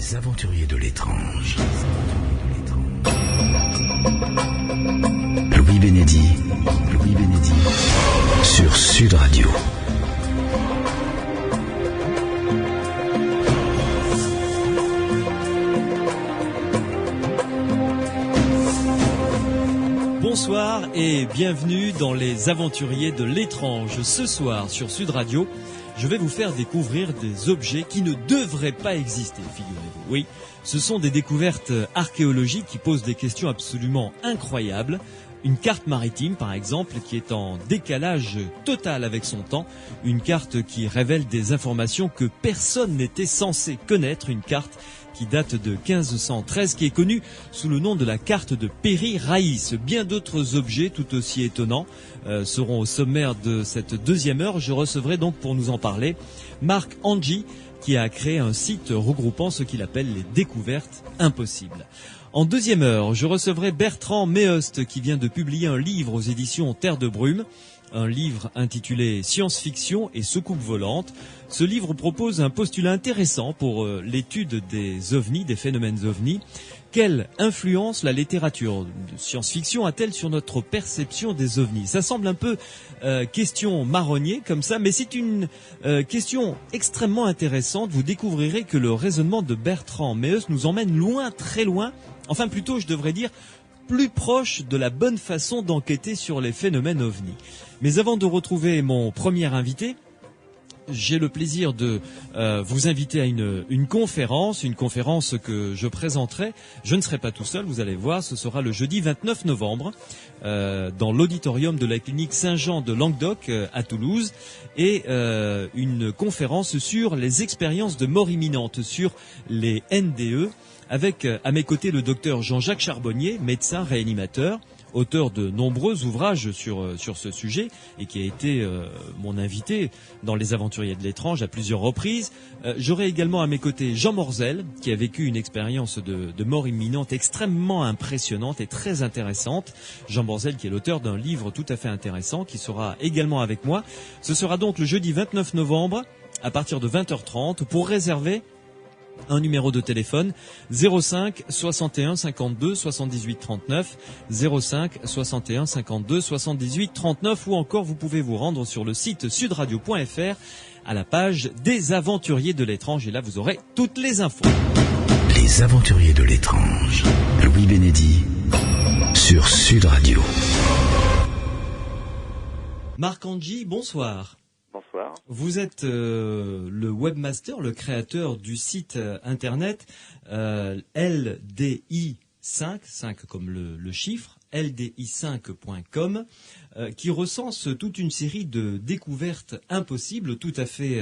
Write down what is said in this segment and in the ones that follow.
Les aventuriers de l'étrange. Louis Bénédy sur Sud Radio. Bonsoir et bienvenue dans les aventuriers de l'étrange. Ce soir sur Sud Radio, je vais vous faire découvrir des objets qui ne devraient pas exister, figurez-vous. Oui, ce sont des découvertes archéologiques qui posent des questions absolument incroyables. Une carte maritime, par exemple, qui est en décalage total avec son temps. Une carte qui révèle des informations que personne n'était censé connaître. Une carte qui date de 1513, qui est connue sous le nom de la carte de Péry-Raïs. Bien d'autres objets tout aussi étonnants seront au sommaire de cette deuxième heure. Je recevrai donc pour nous en parler Marc Angy, qui a créé un site regroupant ce qu'il appelle les découvertes impossibles. En deuxième heure, je recevrai Bertrand Meust, qui vient de publier un livre aux éditions Terre de Brume, un livre intitulé Science-fiction et soucoupe volante. Ce livre propose un postulat intéressant pour l'étude des ovnis, des phénomènes ovnis. Quelle influence la littérature de science-fiction a-t-elle sur notre perception des ovnis ? Ça semble un peu question marronnier comme ça, mais c'est une question extrêmement intéressante. Vous découvrirez que le raisonnement de Bertrand Meust nous emmène loin, très loin, enfin plutôt je devrais dire plus proche de la bonne façon d'enquêter sur les phénomènes ovnis. Mais avant de retrouver mon premier invité, j'ai le plaisir de vous inviter à une conférence que je présenterai. Je ne serai pas tout seul, vous allez voir, ce sera le jeudi 29 novembre dans l'auditorium de la clinique Saint-Jean de Languedoc à Toulouse, et une conférence sur les expériences de mort imminente, sur les NDE, avec à mes côtés le docteur Jean-Jacques Charbonnier, médecin réanimateur, auteur de nombreux ouvrages sur ce sujet et qui a été mon invité dans Les Aventuriers de l'étrange à plusieurs reprises. J'aurai également à mes côtés Jean Morzel, qui a vécu une expérience de mort imminente extrêmement impressionnante et très intéressante. Jean Morzel qui est l'auteur d'un livre tout à fait intéressant qui sera également avec moi. Ce sera donc le jeudi 29 novembre à partir de 20h30 pour réserver un numéro de téléphone 05 61 52 78 39 05 61 52 78 39, ou encore vous pouvez vous rendre sur le site sudradio.fr à la page des aventuriers de l'étrange, et là vous aurez toutes les infos. Les aventuriers de l'étrange. Louis Bénédy sur Sud Radio. Marc Angy, bonsoir. Bonsoir. Vous êtes le webmaster, le créateur du site internet LDI5, 5 comme le chiffre, LDI5.com, qui recense toute une série de découvertes impossibles, tout à fait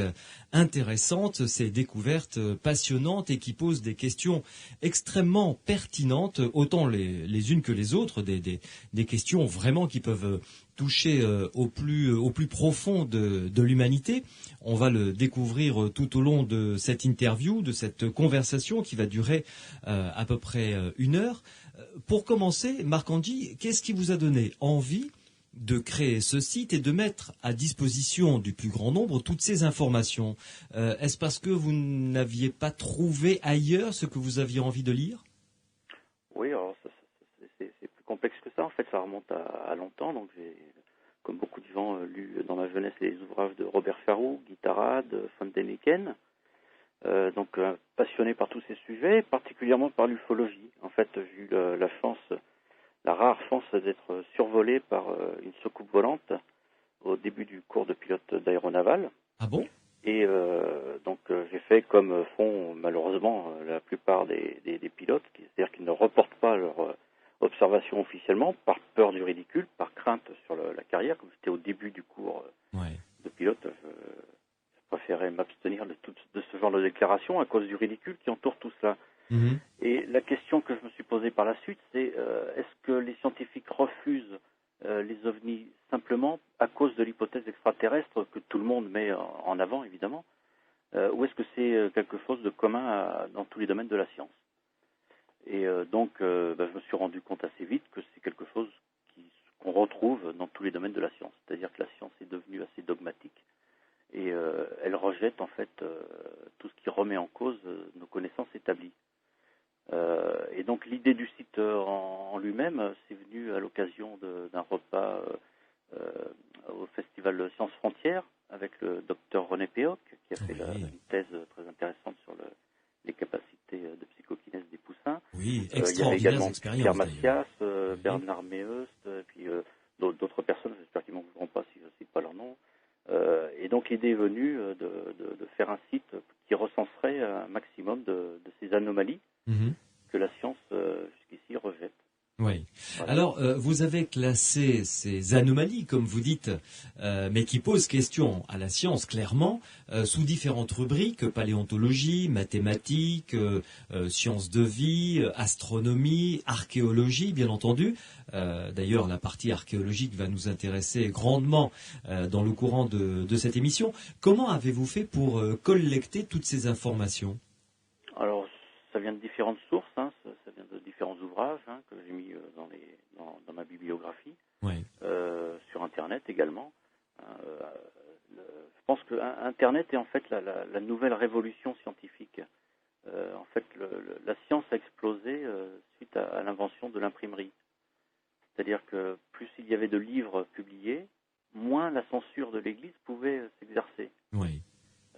intéressantes, ces découvertes passionnantes et qui posent des questions extrêmement pertinentes, autant les unes que les autres, des questions vraiment qui peuvent toucher au plus profond de l'humanité. On va le découvrir tout au long de cette interview, de cette conversation qui va durer à peu près une heure. Pour commencer, Marc Angy, qu'est-ce qui vous a donné envie de créer ce site et de mettre à disposition du plus grand nombre toutes ces informations ? Est-ce parce que vous n'aviez pas trouvé ailleurs ce que vous aviez envie de lire ? Oui, alors c'est plus complexe que ça. En fait, ça remonte à longtemps. Donc j'ai, comme beaucoup de gens, lu dans ma jeunesse les ouvrages de Robert Farroux, Guy Tarade, von Däniken. Donc passionné par tous ces sujets, particulièrement par l'ufologie. En fait, j'ai eu la rare chance d'être survolé par une soucoupe volante au début du cours de pilote d'aéronaval. Ah bon ? Et donc j'ai fait comme font malheureusement la plupart des pilotes, c'est-à-dire qu'ils ne reportent pas leur observation officiellement par peur du ridicule, par crainte sur la carrière. Comme j'étais au début du cours de pilote, je préférais m'abstenir de ce genre de déclaration à cause du ridicule qui entoure tout cela. Mm-hmm. Et la question que je me suis posée par la suite, c'est est-ce que les scientifiques refusent les ovnis simplement à cause de l'hypothèse extraterrestre que tout le monde met en avant, évidemment, ou est-ce que c'est quelque chose de commun dans tous les domaines de la science ? Et donc, je me suis rendu compte assez vite que c'est quelque chose qu'on retrouve dans tous les domaines de la science. C'est-à-dire que la science est devenue assez dogmatique et elle rejette en fait tout ce qui remet en cause nos connaissances établies. Et donc l'idée du site en lui-même, c'est venu à l'occasion d'un repas au festival Sciences Frontières avec le docteur René Péoc, qui a fait une thèse très intéressante sur les capacités de psychokinèse des poussins. Oui, Il y avait extraordinaire également expérience. Pierre Macias, Oui. Bernard Meust, et puis d'autres personnes, j'espère qu'ils ne m'en voudront pas si je ne cite pas leur nom. Et donc l'idée est venue de faire un site qui recenserait un maximum de ces anomalies que la science jusqu'ici rejette. Oui. Voilà. Alors, vous avez classé ces anomalies, comme vous dites, mais qui posent question à la science, clairement, sous différentes rubriques, paléontologie, mathématiques, sciences de vie, astronomie, archéologie, bien entendu. D'ailleurs, la partie archéologique va nous intéresser grandement dans le courant de cette émission. Comment avez-vous fait pour collecter toutes ces informations ? Alors, ça vient de différentes sources, hein, ça vient de différents ouvrages que j'ai mis dans ma bibliographie, Oui. sur Internet également. Je pense que Internet est en fait la nouvelle révolution scientifique. En fait, la science a explosé suite à l'invention de l'imprimerie. C'est-à-dire que plus il y avait de livres publiés, moins la censure de l'Église pouvait s'exercer. Oui.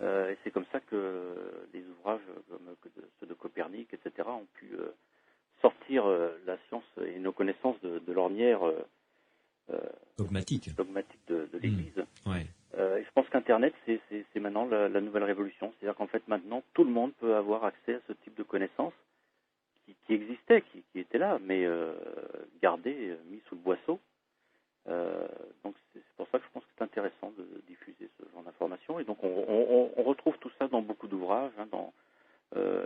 Et c'est comme ça que les ouvrages comme ceux de Copernic, etc., ont pu sortir la science et nos connaissances de l'ornière Dogmatique. de l'Église. Ouais. Et je pense qu'Internet, c'est maintenant la nouvelle révolution. C'est-à-dire qu'en fait, maintenant, tout le monde peut avoir accès à ce type de connaissances qui existaient, qui étaient là, mais gardées, mis sous le boisseau. Donc c'est pour ça que je pense que c'est intéressant de diffuser ce genre d'informations. Et donc on retrouve tout ça dans beaucoup d'ouvrages,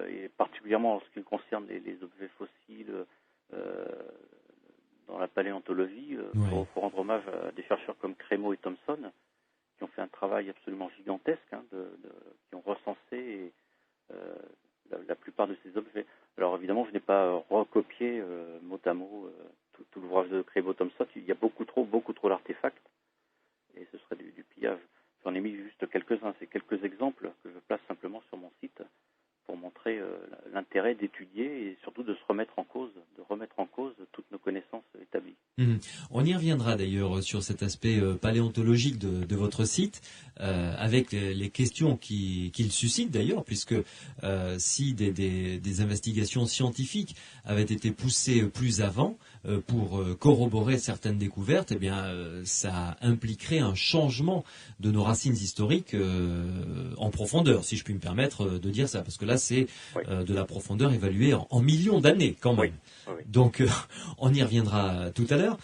et particulièrement en ce qui concerne les objets fossiles dans la paléontologie. Il faut rendre hommage à des chercheurs comme Crémeau et Thomson qui ont fait un travail absolument gigantesque, qui ont recensé la plupart de ces objets. Alors évidemment, je n'ai pas recopié mot à mot tout l'ouvrage de Crémeau-Thomson. Il y a beaucoup trop d'artefacts et ce serait du pillage. J'en ai mis juste quelques-uns, c'est quelques exemples que je place simplement sur mon site pour montrer l'intérêt d'étudier et surtout de remettre en cause toutes nos connaissances établies. On y reviendra d'ailleurs sur cet aspect paléontologique de votre site, avec les questions qu'il suscite d'ailleurs, puisque si des investigations scientifiques avaient été poussées plus avant pour corroborer certaines découvertes, eh bien ça impliquerait un changement de nos racines historiques en profondeur, si je puis me permettre de dire ça, parce que là c'est de la profondeur évaluée en millions d'années quand même. Oui. Donc on y reviendra tout à l'heure.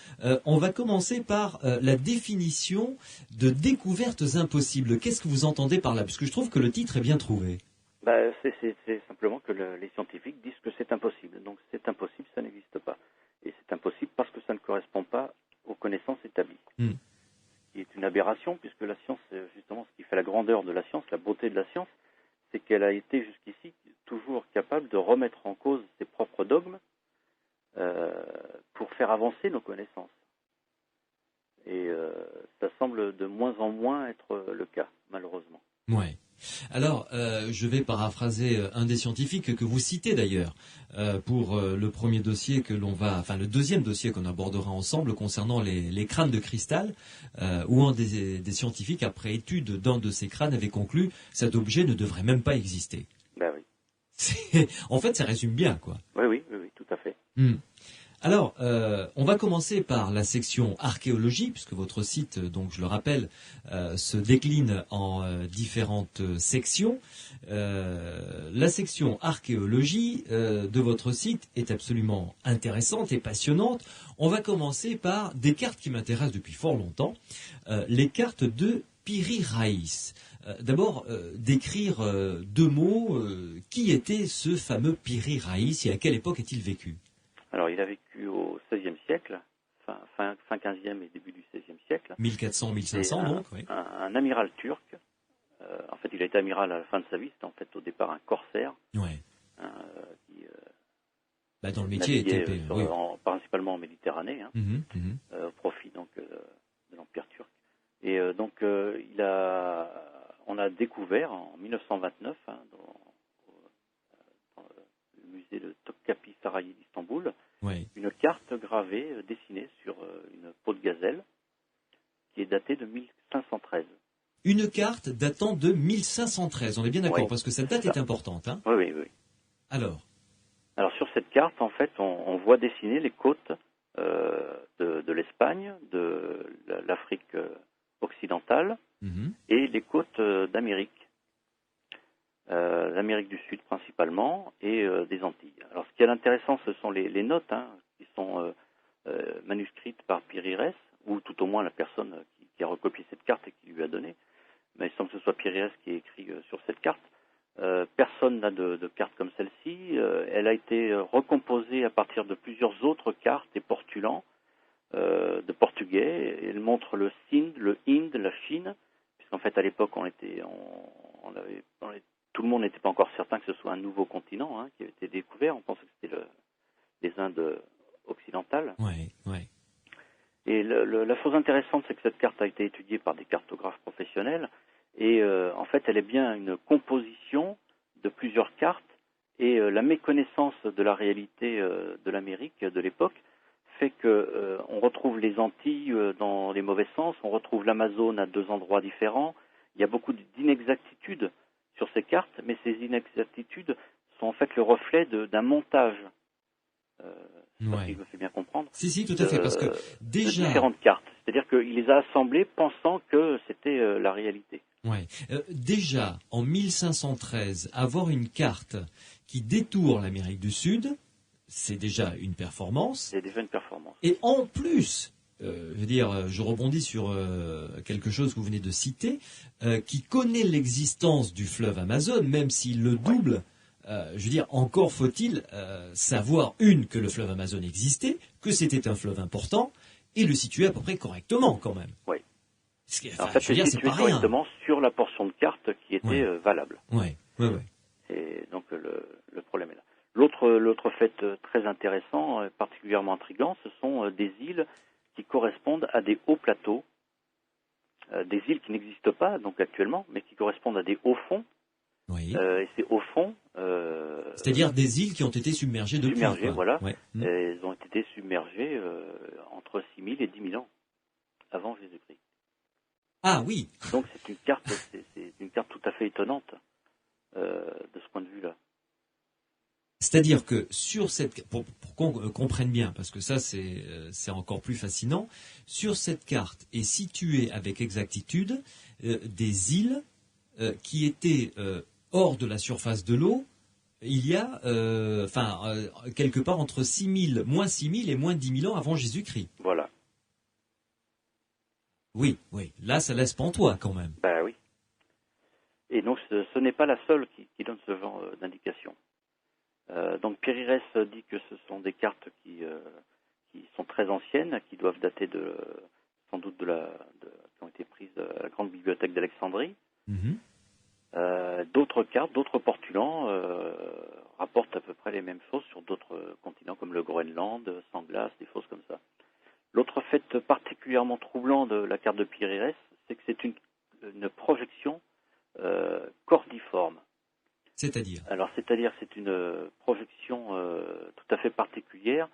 On va commencer par la définition de découvertes impossibles. Qu'est-ce que vous entendez par là? Parce que je trouve que le titre est bien trouvé. C'est simplement que les scientifiques disent que c'est impossible. Donc c'est impossible, ça n'existe pas. Et c'est impossible parce que ça ne correspond pas aux connaissances établies. Ce qui est une aberration, puisque la science, justement, ce qui fait la grandeur de la science, la beauté de la science, c'est qu'elle a été jusqu'ici toujours capable de remettre en cause ses propres dogmes pour faire avancer nos connaissances. Et ça semble de moins en moins être le cas, malheureusement. Ouais. Alors, je vais paraphraser un des scientifiques que vous citez d'ailleurs pour le premier dossier le deuxième dossier qu'on abordera ensemble concernant les crânes de cristal, où un des scientifiques, après étude d'un de ces crânes, avait conclu cet objet ne devrait même pas exister. Ben oui. En fait, ça résume bien, quoi. Oui, tout à fait. Alors, on va commencer par la section archéologie, puisque votre site, donc je le rappelle, se décline en différentes sections. La section archéologie de votre site est absolument intéressante et passionnante. On va commencer par des cartes qui m'intéressent depuis fort longtemps, les cartes de Piri Reis. D'abord, décrire deux mots, qui était ce fameux Piri Reis et à quelle époque a-t-il vécu? Alors, il a vécu au XVIe siècle, fin XVe et début du XVIe siècle. 1400-1500, donc, oui. Un amiral turc. En fait, il a été amiral à la fin de sa vie. C'était en fait au départ un corsaire. Ouais. Qui dans le métier était principalement en Méditerranée, au profit donc de l'Empire turc. Et donc, il a a découvert en 1929 dans le musée de Topkapi Sarayı d'Istanbul une carte gravée, dessinée sur une peau de gazelle qui est datée de 1513. Une carte datant de 1513, on est bien d'accord, parce que cette date est importante. Hein. Oui. Alors, sur cette carte, en fait, on voit dessiner les côtes de l'Espagne, de l'Afrique occidentale et les côtes d'Amérique. L'Amérique du Sud principalement et des Antilles. Alors ce qui est intéressant, ce sont les notes qui sont manuscrites par Périérès, ou tout au moins la personne qui a recopié cette carte et qui lui a donné. Mais il semble que ce soit Périérès qui ait écrit sur cette carte. Personne n'a de carte comme celle-ci. Elle a été recomposée à partir de plusieurs autres cartes et portulans de portugais. Elle montre le Sind, le Inde, la Chine, puisqu'en fait à l'époque tout le monde n'était pas encore certain que ce soit un nouveau continent qui avait été découvert. On pensait que c'était les Indes occidentales. Ouais. Et la chose intéressante, c'est que cette carte a été étudiée par des cartographes professionnels. Et en fait, elle est bien une composition de plusieurs cartes. Et la méconnaissance de la réalité de l'Amérique de l'époque fait que on retrouve les Antilles dans les mauvais sens. On retrouve l'Amazone à 2 endroits différents. Il y a beaucoup d'inexactitudes sur ces cartes, mais ces inexactitudes sont en fait le reflet d'un montage. Si je me fais bien comprendre. Si, tout à fait, parce que déjà... De différentes cartes. C'est-à-dire qu'il les a assemblées pensant que c'était la réalité. Déjà, en 1513, avoir une carte qui détourne l'Amérique du Sud, c'est déjà une performance. C'est déjà une performance. Et en plus... je rebondis sur quelque chose que vous venez de citer, qui connaît l'existence du fleuve Amazon, même s'il le double. Encore faut-il savoir, que le fleuve Amazon existait, que c'était un fleuve important, et le situer à peu près correctement, quand même. Oui. En fait, c'est situé correctement sur la portion de carte qui était valable. Oui. Et donc, le problème est là. L'autre fait très intéressant, particulièrement intriguant, ce sont des îles qui correspondent à des hauts plateaux, des îles qui n'existent pas donc actuellement, mais qui correspondent à des hauts fonds. Et ces hauts fonds... c'est-à-dire des îles qui ont été submergées depuis. Submergées, voilà. Elles ont été submergées entre 6 000 et 10 000 ans avant Jésus-Christ. Ah oui. Donc c'est une carte tout à fait étonnante de ce point de vue-là. C'est-à-dire que sur cette, pour qu'on comprenne bien, parce que ça c'est encore plus fascinant, sur cette carte est située avec exactitude des îles qui étaient hors de la surface de l'eau. Il y a quelque part entre moins 6 000 et moins 10 000 ans avant Jésus-Christ. Voilà. Oui. Là, ça laisse pantois quand même. Ben oui. Et donc ce n'est pas la seule qui donne ce genre d'indication. Donc Périérès dit que ce sont des cartes qui sont très anciennes, qui doivent dater sans doute qui ont été prises à la grande bibliothèque d'Alexandrie. D'autres cartes, d'autres portulans rapportent à peu près les mêmes choses sur d'autres continents comme le Groenland, sans glace, des choses comme ça. L'autre fait particulièrement troublant de la carte de Périérès, c'est que c'est une projection cordiforme. C'est-à-dire c'est une projection tout à fait particulière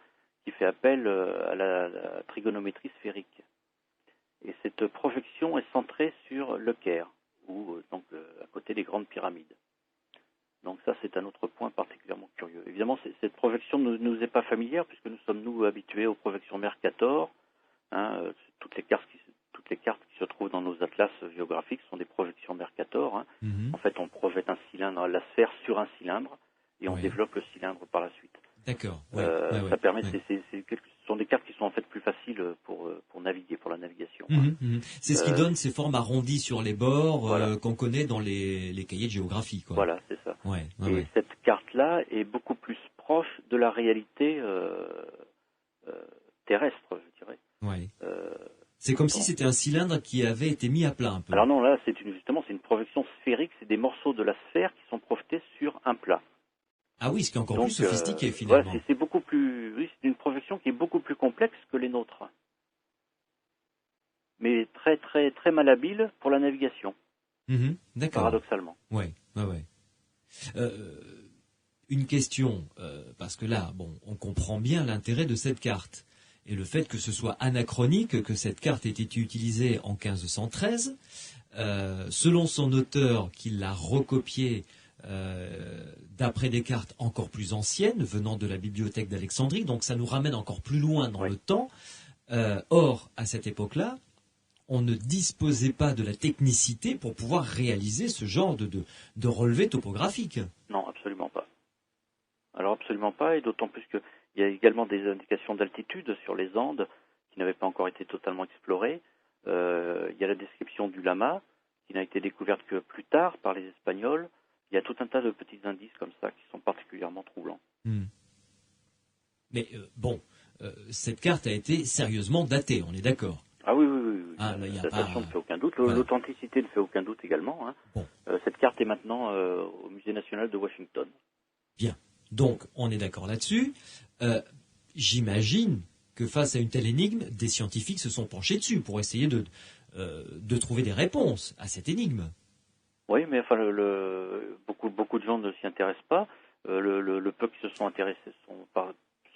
qui fait appel à la trigonométrie sphérique. Et cette projection est centrée sur le Caire, à côté des grandes pyramides. Donc ça, c'est un autre point particulièrement curieux. Évidemment, cette projection ne nous est pas familière puisque nous sommes habitués aux projections Mercator. Toutes les cartes qui se trouvent dans nos atlas géographiques sont des projections Mercator. En fait, on projette un cylindre, la sphère sur un cylindre, et on développe le cylindre par la suite. D'accord. Ça permet. Ce sont des cartes qui sont en fait plus faciles pour naviguer, pour la navigation. C'est ce qui donne ces formes arrondies sur les bords voilà. qu'on connaît dans les cahiers de géographie, quoi. Voilà, c'est ça. Et cette carte-là est beaucoup plus proche de la réalité terrestre, je dirais. C'est comme si c'était un cylindre qui avait été mis à plat un peu. Alors non, là, c'est une projection sphérique. C'est des morceaux de la sphère qui sont projetés sur un plat. Ah oui, ce qui est encore plus sophistiqué finalement. Voilà, c'est beaucoup plus. Oui, c'est une projection qui est beaucoup plus complexe que les nôtres, mais très très très malhabile pour la navigation. D'accord. Paradoxalement. Ouais. Une question, parce que là, on comprend bien l'intérêt de cette carte et le fait que ce soit anachronique, que cette carte ait été utilisée en 1513, selon son auteur, qui l'a recopiée d'après des cartes encore plus anciennes venant de la bibliothèque d'Alexandrie, donc ça nous ramène encore plus loin dans le temps. Or, à cette époque-là, on ne disposait pas de la technicité pour pouvoir réaliser ce genre de relevé topographique. Non, absolument pas. Alors absolument pas, et d'autant plus qu'il y a également des indications d'altitude sur les Andes qui n'avaient pas encore été totalement explorées. Il y a la description du lama qui n'a été découverte que plus tard par les Espagnols. Il y a tout un tas de petits indices comme ça qui sont particulièrement troublants. Mais cette carte a été sérieusement datée, on est d'accord? Ah oui. Ah, là, la datation ne fait aucun doute. Voilà. L'authenticité ne fait aucun doute également. Hein. Bon. Cette carte est maintenant au Musée national de Washington. Bien. Donc, on est d'accord là-dessus. J'imagine que face à une telle énigme, des scientifiques se sont penchés dessus pour essayer de trouver des réponses à cette énigme. Oui, mais enfin, beaucoup de gens ne s'y intéressent pas. Le peu qui se sont intéressés sont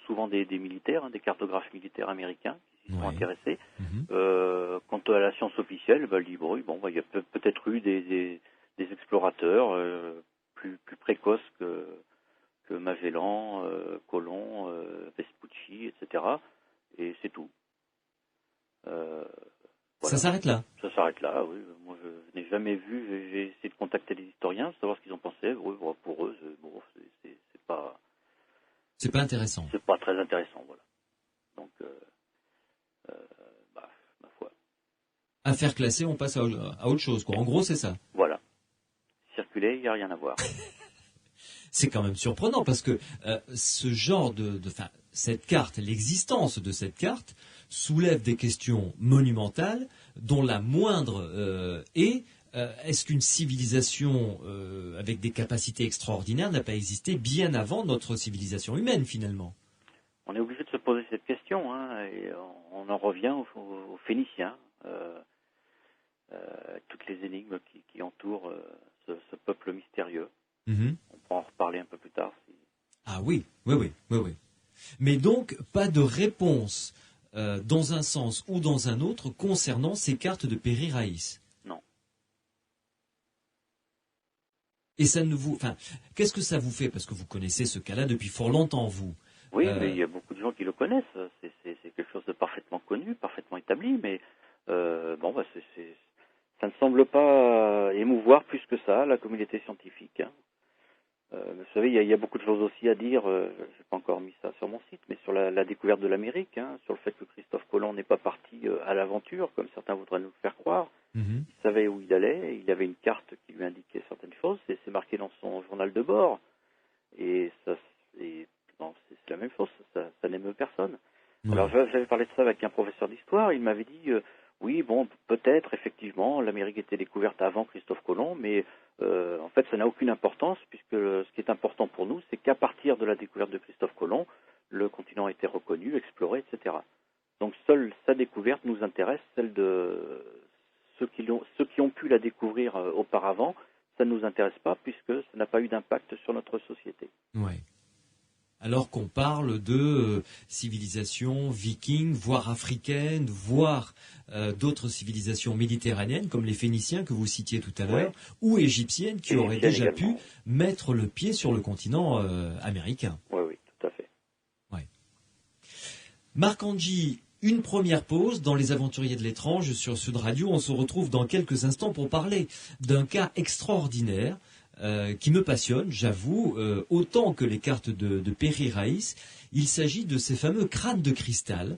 souvent des militaires, des cartographes militaires américains qui s'y sont intéressés. Quant à la science officielle, elle dit il y a peut-être eu des explorateurs plus précoces que Magellan, Colomb, Vespucci, etc. Et c'est tout. Voilà. Ça s'arrête là? Ça s'arrête là, oui. Moi, je n'ai jamais vu. J'ai essayé de contacter les historiens, savoir ce qu'ils en pensaient. Oui, pour eux, c'est pas. C'est pas intéressant. C'est pas très intéressant, voilà. Donc, ma foi. Affaire classée, on passe à autre chose, quoi. En gros, c'est ça. Voilà. Circuler, il n'y a rien à voir. C'est quand même surprenant parce que ce genre cette carte, l'existence de cette carte soulève des questions monumentales dont la moindre est-ce qu'une civilisation avec des capacités extraordinaires n'a pas existé bien avant notre civilisation humaine finalement? On est obligé de se poser cette question, hein, et on en revient aux Phéniciens, toutes les énigmes qui entourent ce peuple mystérieux. On pourra en reparler un peu plus tard. Ah oui. Mais donc, pas de réponse dans un sens ou dans un autre concernant ces cartes de Peri-Raïs. Non. Et ça ne vous... qu'est-ce que ça vous fait? Parce que vous connaissez ce cas-là depuis fort longtemps, vous. Oui, mais il y a beaucoup de gens qui le connaissent. C'est quelque chose de parfaitement connu, parfaitement établi, mais ça ne semble pas émouvoir plus que ça la communauté scientifique. Hein. Vous savez, il y a beaucoup de choses aussi à dire, je n'ai pas encore mis ça sur mon site, mais sur la découverte de l'Amérique, hein, sur le fait que Christophe Colomb n'est pas parti à l'aventure, comme certains voudraient nous le faire croire. Il savait où il allait, il avait une carte qui lui indiquait certaines choses, et c'est marqué dans son journal de bord. Et c'est la même chose, ça n'émeut personne. Alors j'avais parlé de ça avec un professeur d'histoire, il m'avait dit... peut-être, effectivement, l'Amérique était découverte avant Christophe Colomb, mais en fait, ça n'a aucune importance, puisque ce qui est important pour nous, c'est qu'à partir de la découverte de Christophe Colomb, le continent a été reconnu, exploré, etc. Donc, seule sa découverte nous intéresse, celle de ceux qui ont pu la découvrir auparavant, ça ne nous intéresse pas, puisque ça n'a pas eu d'impact sur notre société. Ouais. Alors qu'on parle de civilisations vikings, voire africaines, voire d'autres civilisations méditerranéennes, comme les Phéniciens que vous citiez tout à l'heure, ou égyptiennes qui auraient déjà pu mettre le pied sur le continent américain. Oui, tout à fait. Ouais. Marc Angy, une première pause dans Les Aventuriers de l'étrange sur Sud Radio. On se retrouve dans quelques instants pour parler d'un cas extraordinaire qui me passionne, j'avoue, autant que les cartes de Peri-Raïs. Il s'agit de ces fameux crânes de cristal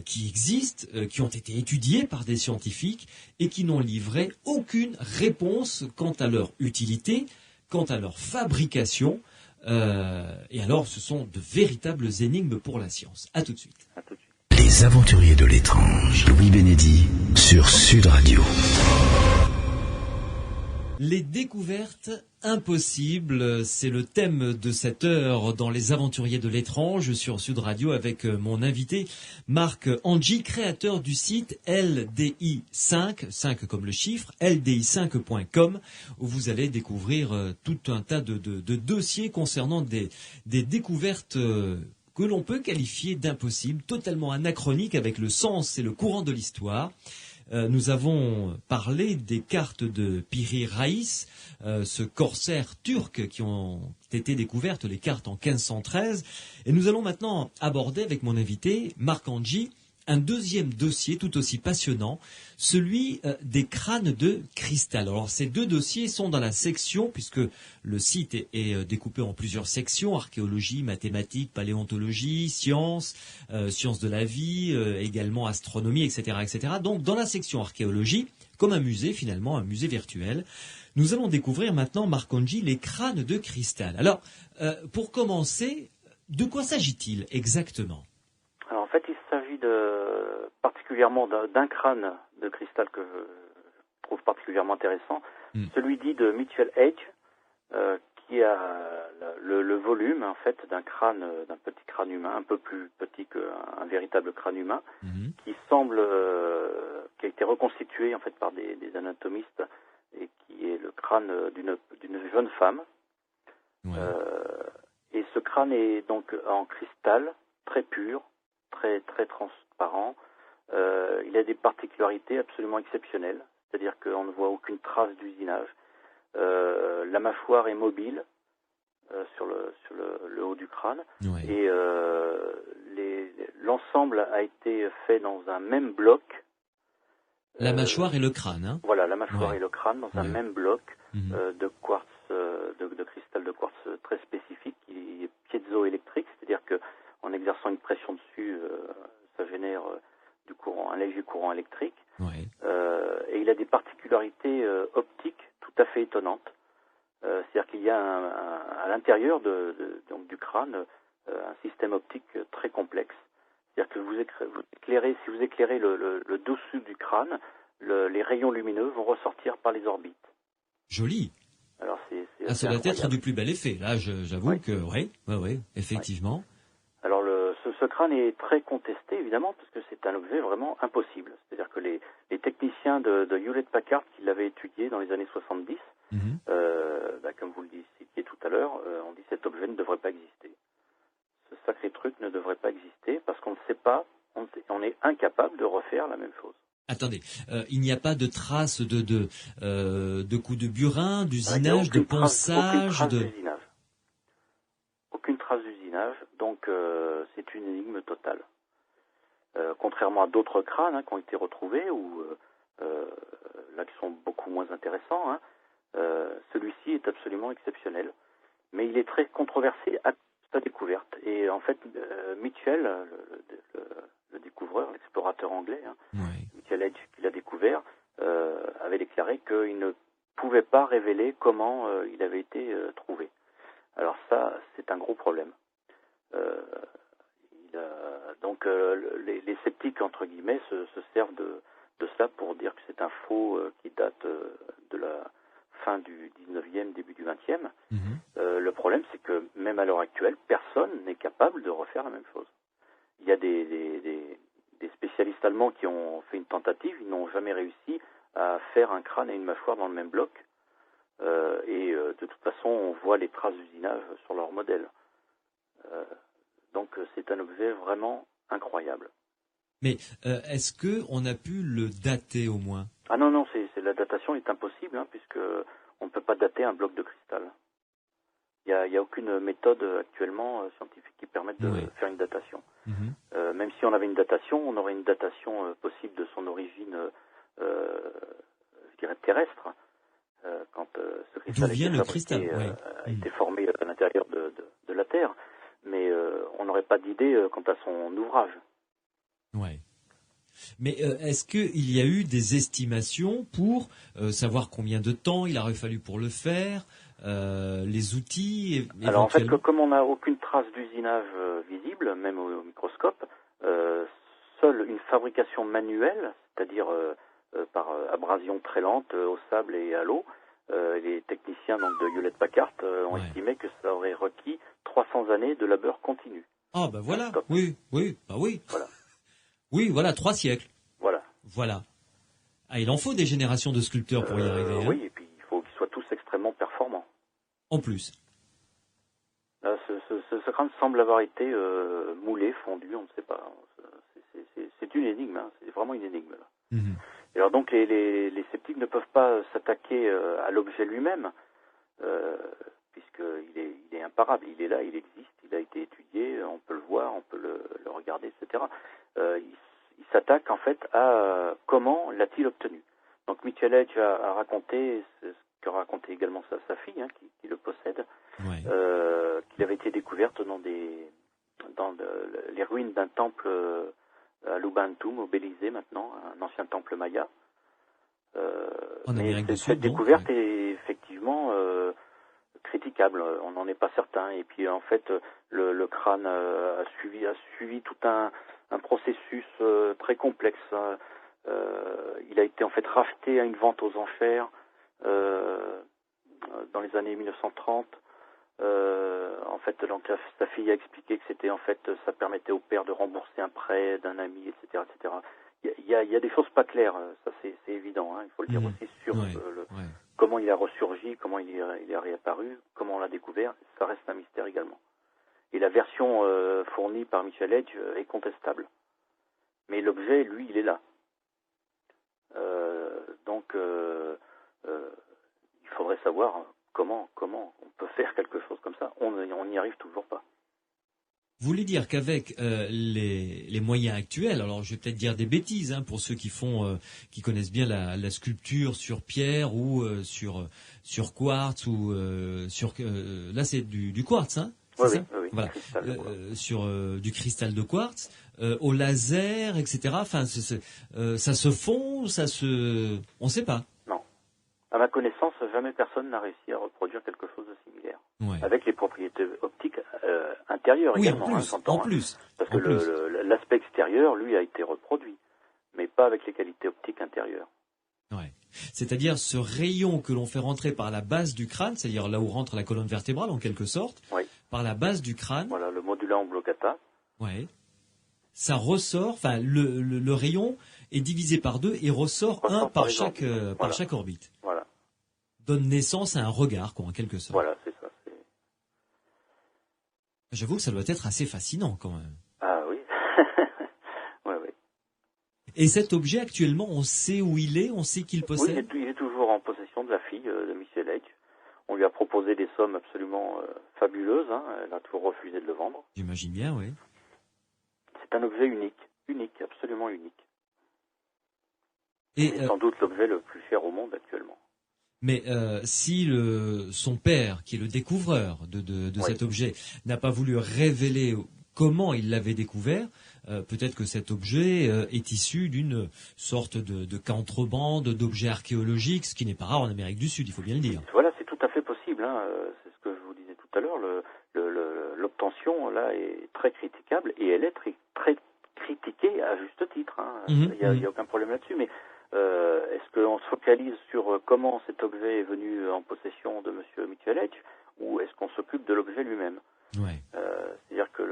qui existent, qui ont été étudiés par des scientifiques et qui n'ont livré aucune réponse quant à leur utilité, quant à leur fabrication. Et alors, ce sont de véritables énigmes pour la science. À tout de suite. À tout de suite. Les Aventuriers de l'étrange, Louis Bénédy sur Sud Radio. Les découvertes impossibles, c'est le thème de cette heure dans Les Aventuriers de l'étrange sur Sud Radio avec mon invité Marc Angy, créateur du site LDI5, 5 comme le chiffre, LDI5.com, où vous allez découvrir tout un tas de dossiers concernant des découvertes que l'on peut qualifier d'impossibles, totalement anachroniques avec le sens et le courant de l'histoire. Nous avons parlé des cartes de Piri Reis, ce corsaire turc qui ont été découvertes, les cartes en 1513. Et nous allons maintenant aborder avec mon invité, Marc Angy, un deuxième dossier tout aussi passionnant, celui des crânes de cristal. Alors ces deux dossiers sont dans la section, puisque le site est découpé en plusieurs sections, archéologie, mathématiques, paléontologie, sciences, sciences de la vie, également astronomie, etc., etc. Donc dans la section archéologie, comme un musée finalement, un musée virtuel, nous allons découvrir maintenant, Marc Angy, les crânes de cristal. Alors, pour commencer, de quoi s'agit-il exactement ? Alors en fait, il s'agit particulièrement d'un crâne de cristal que je trouve particulièrement intéressant, celui dit de Mitchell Edge, qui a le volume en fait d'un petit crâne humain, un peu plus petit qu'un véritable crâne humain, qui a été reconstitué en fait par des anatomistes et qui est le crâne d'une jeune femme. Ouais. Et ce crâne est donc en cristal, très pur, très très transparent. Il a des particularités absolument exceptionnelles, c'est-à-dire qu'on ne voit aucune trace d'usinage. La mâchoire est mobile sur le haut du crâne, ouais. Et l'ensemble a été fait dans un même bloc. La mâchoire et le crâne, hein ? Voilà, la mâchoire et le crâne dans un même bloc de quartz, de cristal de quartz très spécifique, qui est piézoélectrique, c'est-à-dire que en exerçant une pression dessus, ça génère un léger courant électrique. Ouais. Et il a des particularités optiques tout à fait étonnantes. C'est-à-dire qu'il y a à l'intérieur donc du crâne un système optique très complexe. C'est-à-dire que si vous éclairez le dessous du crâne, les rayons lumineux vont ressortir par les orbites. Joli. Alors ça doit être du plus bel effet. Là, j'avoue que oui, effectivement. Ouais. Alors ce crâne est très contesté évidemment parce que c'est un objet vraiment impossible. C'est-à-dire que les techniciens de Hewlett-Packard qui l'avaient étudié dans les années 70, comme vous le disiez tout à l'heure, on dit cet objet ne devrait pas exister. Ce sacré truc ne devrait pas exister parce qu'on ne sait pas, on est incapable de refaire la même chose. Attendez, il n'y a pas de traces de coups de burin, d'usinage, de ponçage, aucune trace d'usinage, donc c'est une énigme totale. Contrairement à d'autres crânes qui ont été retrouvés ou là qui sont beaucoup moins intéressants, celui-ci est absolument exceptionnel, mais il est très controversé à sa découverte. Et en fait, Mitchell, le découvreur, l'explorateur anglais, Mitchell Edge, qui l'a découvert, avait déclaré qu'il ne pouvait pas révéler comment il avait été trouvé. Alors ça, c'est un gros problème. Donc les sceptiques, entre guillemets, se servent de cela pour dire que c'est un faux qui date de la fin du 19e, début du 20e. Le problème, c'est que même à l'heure actuelle, personne n'est capable de refaire la même chose. Il y a des spécialistes allemands qui ont fait une tentative, ils n'ont jamais réussi à faire un crâne et une mâchoire dans le même bloc. Et de toute façon, on voit les traces d'usinage sur leur modèle. Donc c'est un objet vraiment incroyable. Mais est-ce qu'on a pu le dater au moins ? Ah non, la datation est impossible, puisque on ne peut pas dater un bloc de cristal. Il n'y a aucune méthode actuellement scientifique qui permette de faire une datation. Même si on avait une datation, on aurait une datation possible de son origine, je dirais terrestre, quand ce cristal a été formé à l'intérieur de la Terre. Mais on n'aurait pas d'idée quant à son ouvrage. Ouais. Mais est-ce qu'il y a eu des estimations pour savoir combien de temps il aurait fallu pour le faire, les outils Alors en fait, comme on n'a aucune trace d'usinage visible, même au microscope, seule une fabrication manuelle, c'est-à-dire par abrasion très lente au sable et à l'eau, Les techniciens donc, de Hewlett-Packard ont estimé que ça aurait requis 300 années de labeur continu. Ah, ben voilà. Oui. Voilà. Oui, voilà, 3 siècles. Voilà. Ah, il en faut des générations de sculpteurs pour y arriver. Oui, et puis il faut qu'ils soient tous extrêmement performants. En plus. Là, ce crâne semble avoir été moulé, fondu, on ne sait pas. C'est une énigme, hein. C'est vraiment une énigme. Là. Mm-hmm. Et alors donc les sceptiques ne peuvent pas s'attaquer à l'objet lui-même, puisqu'il est imparable, il est là, il existe, il a été étudié, on peut le voir, on peut le regarder, etc. Il s'attaque en fait à comment l'a-t-il obtenu. Donc Mitchell Hedge a raconté ce qu'a raconté également sa fille, hein, qui le possède, qu'il avait été découverte dans les ruines d'un temple à Lubantum, au Bélizé maintenant, un ancien temple maya. Mais cette découverte est effectivement critiquable, on n'en est pas certain. Et puis en fait, le crâne a suivi tout un processus très complexe. Il a été en fait racheté à une vente aux enchères dans les années 1930. En fait, donc sa fille a expliqué que c'était en fait, ça permettait au père de rembourser un prêt d'un ami, etc., etc. Il y a des choses pas claires, ça c'est évident. Hein, il faut le dire aussi sur comment il a ressurgi, comment il est réapparu, comment on l'a découvert. Ça reste un mystère également. Et la version fournie par Mitchell Hedge est contestable. Mais l'objet, lui, il est là. Donc, il faudrait savoir comment on peut faire quelque chose comme ça. On n'y arrive toujours pas. Vous voulez dire qu'avec les moyens actuels, alors je vais peut-être dire des bêtises hein, pour ceux qui connaissent bien la sculpture sur pierre ou sur quartz ou là c'est du quartz, hein? Oui, voilà. Sur du cristal de quartz, au laser, etc. Enfin, ça se fond, on ne sait pas. Non. À ma connaissance, jamais personne n'a réussi à reproduire quelque chose de similaire. Ouais. Avec les propriétés optiques intérieures également. En plus. Parce que l'aspect extérieur, lui, a été reproduit, mais pas avec les qualités optiques intérieures. Ouais. C'est-à-dire ce rayon que l'on fait rentrer par la base du crâne, c'est-à-dire là où rentre la colonne vertébrale en quelque sorte, par la base du crâne. Voilà, le modula oblongata. Ouais. Ça ressort, enfin le rayon est divisé par deux et ressort par chaque orbite. Voilà. Donne naissance à un regard, quoi, en quelque sorte. Voilà, c'est ça. J'avoue que ça doit être assez fascinant quand même. Ah oui. Oui. Et cet objet actuellement, on sait où il est, on sait qu'il possède. Oui, il est toujours en possession de la fille de Mitchell Hedge. On lui a proposé des sommes absolument fabuleuses. Hein. Elle a toujours refusé de le vendre. J'imagine bien, oui. C'est un objet unique, absolument unique. Et sans doute l'objet le plus cher au monde actuellement. Mais si son père, qui est le découvreur de cet objet, n'a pas voulu révéler comment il l'avait découvert, peut-être que cet objet est issu d'une sorte de contrebande d'objets archéologiques, ce qui n'est pas rare en Amérique du Sud, il faut bien le dire. Voilà, c'est tout à fait possible. Hein. C'est ce que je vous disais tout à l'heure. L'obtention, là, est très critiquable et elle est très critiquée à juste titre. Hein. Il n'y a aucun problème là-dessus. Mais est-ce qu'on se focalise sur comment cet objet est venu en possession de M. Mitchell Hedge ou est-ce qu'on s'occupe de l'objet lui-même? C'est-à-dire que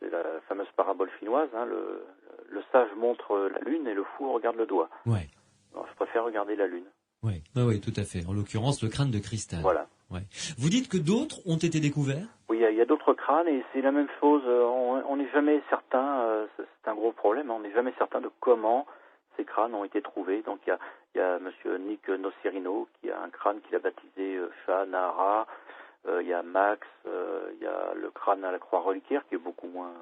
c'est la fameuse parabole chinoise, hein, le sage montre la lune et le fou regarde le doigt. Alors, je préfère regarder la lune. Oui, tout à fait. En l'occurrence, le crâne de cristal. Voilà. Vous dites que d'autres ont été découverts? Oui, il y a d'autres crânes et c'est la même chose. On n'est jamais certain, c'est un gros problème, on n'est jamais certain de comment ces crânes ont été trouvés. Donc il y a M. Nick Nocerino qui a un crâne qu'il a baptisé Shah Nahara. Il y a Max, il y a le crâne à la croix reliquaire qui est beaucoup moins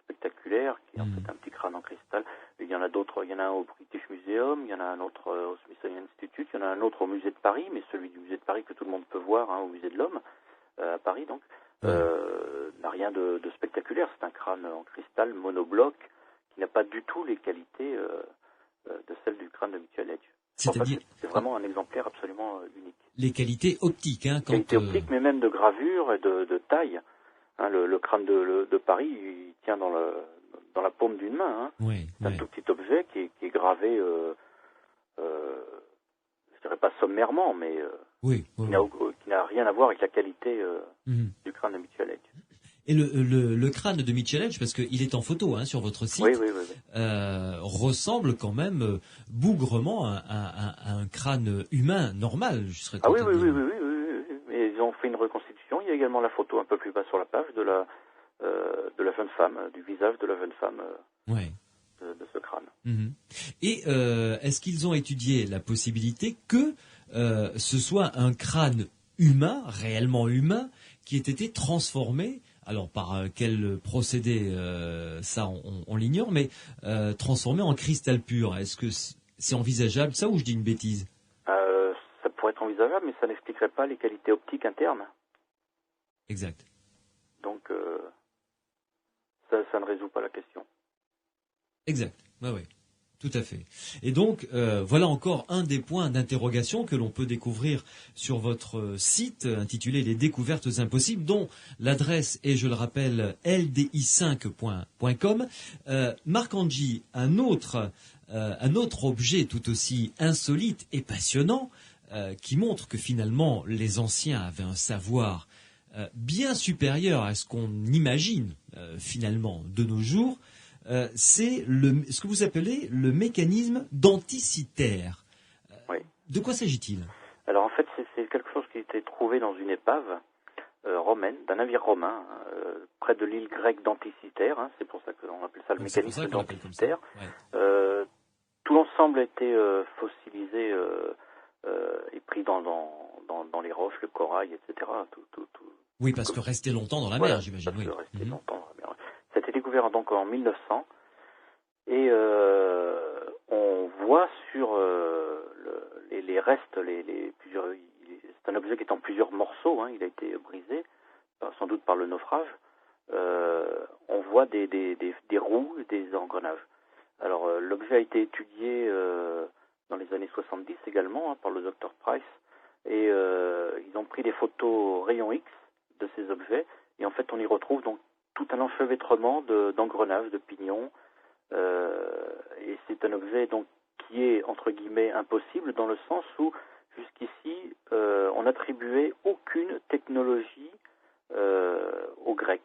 spectaculaire, qui est en fait un petit crâne en cristal. Il y en a d'autres, il y en a un au British Museum, il y en a un autre au Smithsonian Institute, il y en a un autre au musée de Paris, mais celui du musée de Paris que tout le monde peut voir, hein, au musée de l'Homme, à Paris donc, n'a rien de spectaculaire. C'est un crâne en cristal monobloc qui n'a pas du tout les qualités de celle du crâne de Mitchell Hedge. C'est-à-dire, c'est vraiment un exemplaire absolument unique. Les qualités optiques, hein, qualités optiques, mais même de gravure et de taille. Hein, le crâne de Paris, il tient dans la paume d'une main. Hein. C'est un tout petit objet qui est gravé je dirais pas sommairement, mais Oui. qui n'a rien à voir avec la qualité du crâne de Mitchell Hedges. Et le crâne de Mitchell Hedges, parce qu'il est en photo sur votre site, Oui. ressemble quand même bougrement à un crâne humain normal. Je serais Ah oui. Et ils ont fait une reconstitution. Il y a également la photo un peu plus bas sur la page de la jeune femme, du visage de la jeune femme de ce crâne. Et est-ce qu'ils ont étudié la possibilité que ce soit un crâne humain, réellement humain, qui ait été transformé? Alors, par quel procédé, ça, on l'ignore, mais transformé en cristal pur. Est-ce que c'est envisageable, ça, ou je dis une bêtise? Ça pourrait être envisageable, mais ça n'expliquerait pas les qualités optiques internes. Exact. Donc, ça ne résout pas la question. Exact. Oui. Tout à fait. Et donc, voilà encore un des points d'interrogation que l'on peut découvrir sur votre site intitulé Les Découvertes Impossibles, dont l'adresse est, je le rappelle, ldi5.com. Marc Angy, un autre objet tout aussi insolite et passionnant, qui montre que finalement les anciens avaient un savoir bien supérieur à ce qu'on imagine finalement de nos jours. C'est ce que vous appelez le mécanisme denticitaire. Oui. De quoi s'agit-il? Alors en fait, c'est quelque chose qui a été trouvé dans une épave romaine, d'un navire romain, près de l'île grecque d'Anticitaire. C'est pour ça qu'on appelle ça le mécanisme denticitaire. Ouais. Tout l'ensemble a été fossilisé et pris dans les roches, le corail, etc. Oui, parce que rester longtemps dans la mer, j'imagine. Parce que rester longtemps dans la mer. Ça a été découvert donc en 1900 et on voit sur les restes, c'est un objet qui est en plusieurs morceaux, il a été brisé, sans doute par le naufrage. On voit des roues et des engrenages. Alors l'objet a été étudié dans les années 70 également par le Dr Price et ils ont pris des photos rayons X de ces objets et en fait on y retrouve donc tout un enchevêtrement d'engrenages, de pignons, et c'est un objet donc qui est entre guillemets impossible dans le sens où jusqu'ici on n'attribuait aucune technologie aux Grecs.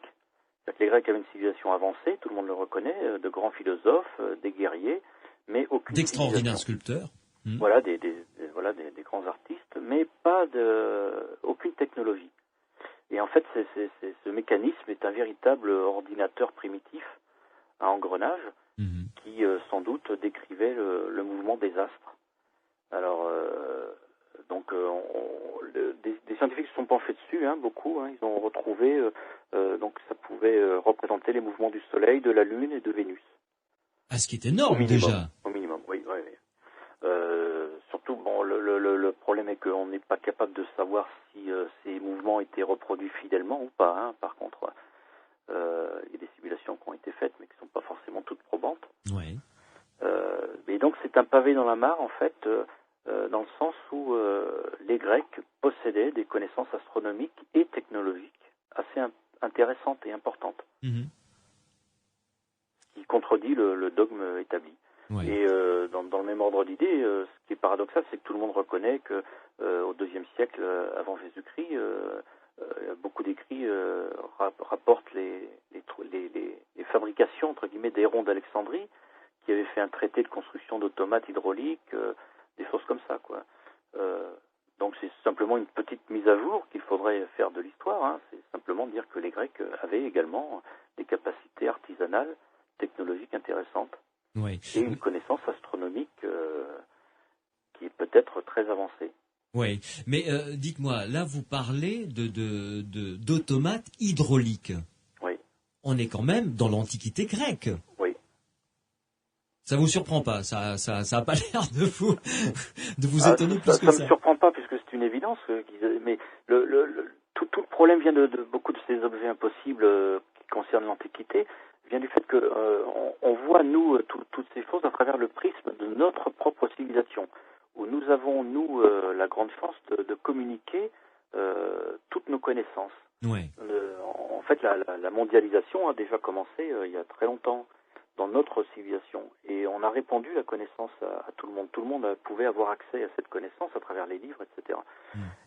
Les Grecs avaient une civilisation avancée, tout le monde le reconnaît, de grands philosophes, des guerriers, mais aucune d'extraordinaires sculpteurs. Voilà, des grands artistes, mais aucune technologie. Et en fait, ce mécanisme est un véritable ordinateur primitif à engrenage qui, sans doute, décrivait le mouvement des astres. Alors, des scientifiques se sont penchés dessus, beaucoup. Ils ont retrouvé, donc ça pouvait représenter les mouvements du Soleil, de la Lune et de Vénus. Ah, ce qui est énorme déjà. Au minimum, oui. Surtout, le problème est qu'on n'est pas capable de savoir si ces mouvements étaient reproduits fidèlement ou pas. Par contre, il y a des simulations qui ont été faites, mais qui ne sont pas forcément toutes probantes. Oui. Et donc, c'est un pavé dans la mare, en fait, dans le sens où les Grecs possédaient des connaissances astronomiques et technologiques assez intéressantes et importantes, ce qui contredit le dogme établi. Oui. Et dans le même ordre d'idée, ce qui est paradoxal, c'est que tout le monde reconnaît que au IIe siècle avant Jésus-Christ, beaucoup d'écrits rapportent les fabrications entre guillemets d'Héron d'Alexandrie, qui avait fait un traité de construction d'automates hydrauliques, des choses comme ça, quoi. Donc c'est simplement une petite mise à jour qu'il faudrait faire de l'histoire. C'est simplement dire que les Grecs avaient également des capacités artisanales, technologiques intéressantes. Oui. Et une connaissance astronomique qui est peut-être très avancée. Oui, mais dites-moi, là vous parlez d'automates hydrauliques. Oui. On est quand même dans l'Antiquité grecque. Oui. Ça vous surprend pas? Ça a pas l'air de vous étonner plus que ça. Ça me surprend pas puisque c'est une évidence. Mais tout le problème vient de beaucoup de ces objets impossibles qui concernent l'Antiquité. Vient du fait que on voit, nous, toutes ces choses à travers le prisme de notre propre civilisation, où nous avons, la grande chance de communiquer toutes nos connaissances. Ouais. En fait, la mondialisation a déjà commencé il y a très longtemps. dans notre civilisation. Et on a répandu la connaissance à tout le monde. Tout le monde pouvait avoir accès à cette connaissance à travers les livres, etc.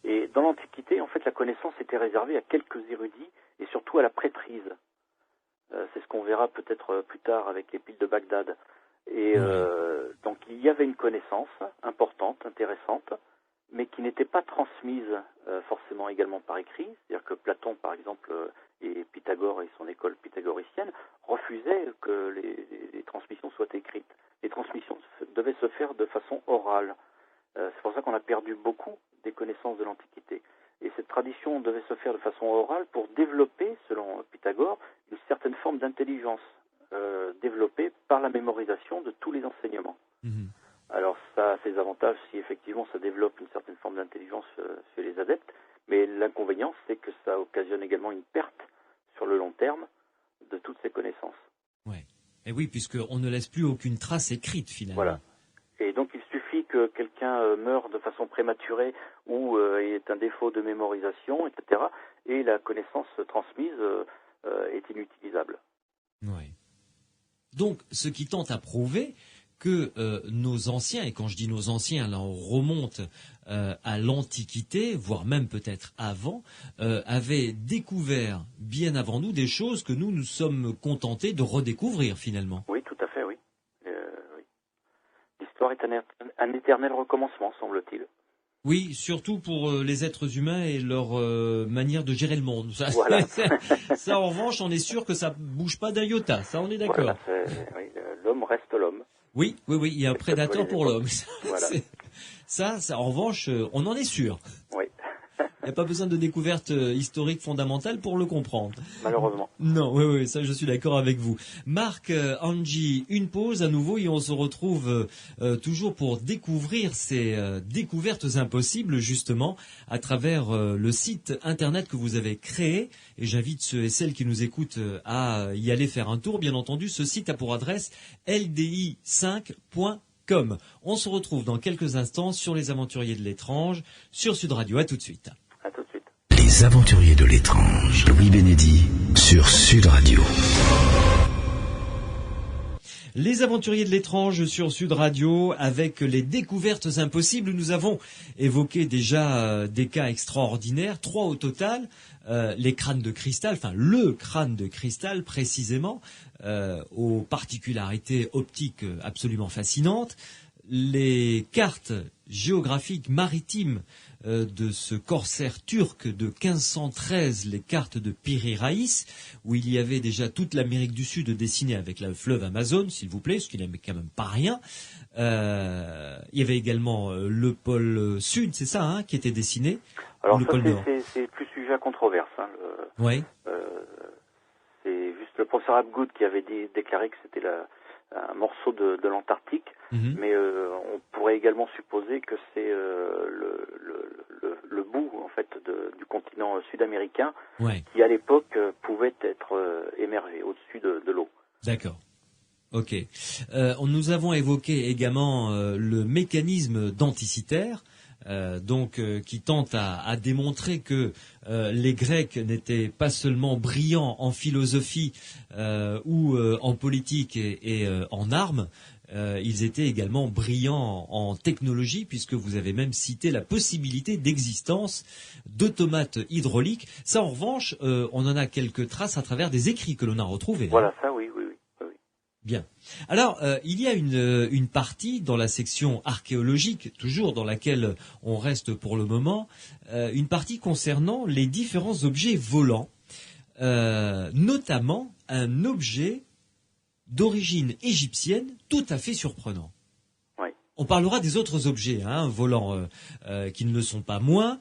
Et dans l'Antiquité, en fait, la connaissance était réservée à quelques érudits et surtout à la prêtrise. C'est ce qu'on verra peut-être plus tard avec les piles de Bagdad. Et donc il y avait une connaissance importante, intéressante, mais qui n'était pas transmise forcément également par écrit. C'est-à-dire que Platon, par exemple, et Pythagore et son école pythagoricienne refusaient que les transmissions soient écrites. Les transmissions devaient se faire de façon orale. C'est pour ça qu'on a perdu beaucoup des connaissances de l'Antiquité. Et cette tradition devait se faire de façon orale pour développer, selon Pythagore, une certaine forme d'intelligence développée par la mémorisation de tous les enseignements. Alors ça a ses avantages si effectivement ça développe une certaine forme d'intelligence chez les adeptes, mais l'inconvénient c'est que ça occasionne également une perte sur le long terme de toutes ces connaissances. Ouais. Et oui, puisqu'on ne laisse plus aucune trace écrite finalement. Voilà. Et donc il suffit que quelqu'un meure de façon prématurée ou ait un défaut de mémorisation, etc. et la connaissance transmise est inutilisable. Ouais. Donc, ce qui tente à prouver que nos anciens, et quand je dis nos anciens, là on remonte à l'Antiquité, voire même peut-être avant, avaient découvert bien avant nous des choses que nous nous sommes contentés de redécouvrir finalement. Oui, tout à fait, oui. Oui. L'histoire est un éternel recommencement, semble-t-il. Oui, surtout pour les êtres humains et leur manière de gérer le monde. Ça, voilà. Ça, en revanche, on est sûr que ça bouge pas d'un iota. Ça, on est d'accord. Voilà, oui, l'homme reste l'homme. Oui, il y a un prédateur pour l'homme. Voilà. Ça, en revanche, on en est sûr. Oui. Il n'y a pas besoin de découverte historique fondamentale pour le comprendre. Malheureusement. Non, oui, ça je suis d'accord avec vous. Marc, Angie, une pause à nouveau et on se retrouve toujours pour découvrir ces découvertes impossibles justement à travers le site internet que vous avez créé. Et j'invite ceux et celles qui nous écoutent à y aller faire un tour. Bien entendu, ce site a pour adresse ldi5.com. On se retrouve dans quelques instants sur les aventuriers de l'étrange, sur Sud Radio. À tout de suite. À tout de suite. Les aventuriers de l'étrange. Louis Bénédy sur Sud Radio. Les aventuriers de l'étrange sur Sud Radio avec les découvertes impossibles. Nous avons évoqué déjà des cas extraordinaires, 3 au total. Les crânes de cristal, enfin le crâne de cristal précisément, aux particularités optiques absolument fascinantes. Les cartes géographiques maritimes de ce corsaire turc de 1513, les cartes de Piri Reis, où il y avait déjà toute l'Amérique du Sud dessinée avec le fleuve Amazon, s'il vous plaît, ce qui n'est quand même pas rien. Il y avait également le pôle Sud, c'est ça, hein, qui était dessiné. Alors le ça, pôle Nord. c'est plus sujet à controverse. Hein, Oui. C'est juste le professeur Hapgood qui avait déclaré que c'était un morceau de l'Antarctique, mais on pourrait également supposer que c'est le bout en fait du continent sud-américain qui à l'époque pouvait être émergé au-dessus de l'eau. D'accord. Ok. Nous avons évoqué également le mécanisme denticitaire. Qui tente à démontrer que les Grecs n'étaient pas seulement brillants en philosophie ou en politique et en armes, ils étaient également brillants en technologie, puisque vous avez même cité la possibilité d'existence d'automates hydrauliques. Ça, en revanche, on en a quelques traces à travers des écrits que l'on a retrouvés. Voilà, ça, oui. Bien. Alors, il y a une partie dans la section archéologique, toujours dans laquelle on reste pour le moment, une partie concernant les différents objets volants, notamment un objet d'origine égyptienne tout à fait surprenant. Oui. On parlera des autres objets volants qui ne le sont pas moins,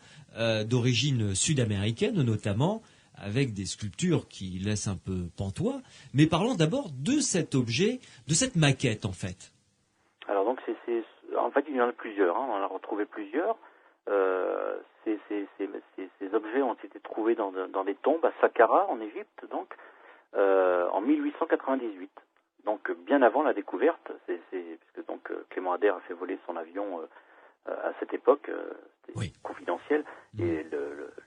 d'origine sud-américaine notamment, avec des sculptures qui laissent un peu pantois. Mais parlons d'abord de cet objet, de cette maquette en fait. Alors donc en fait il y en a plusieurs, on en a retrouvé plusieurs. Ces objets ont été trouvés dans des tombes à Saqqara en Égypte, donc en 1898. Donc bien avant la découverte, puisque donc Clément Ader a fait voler son avion à cette époque, c'était confidentiel, et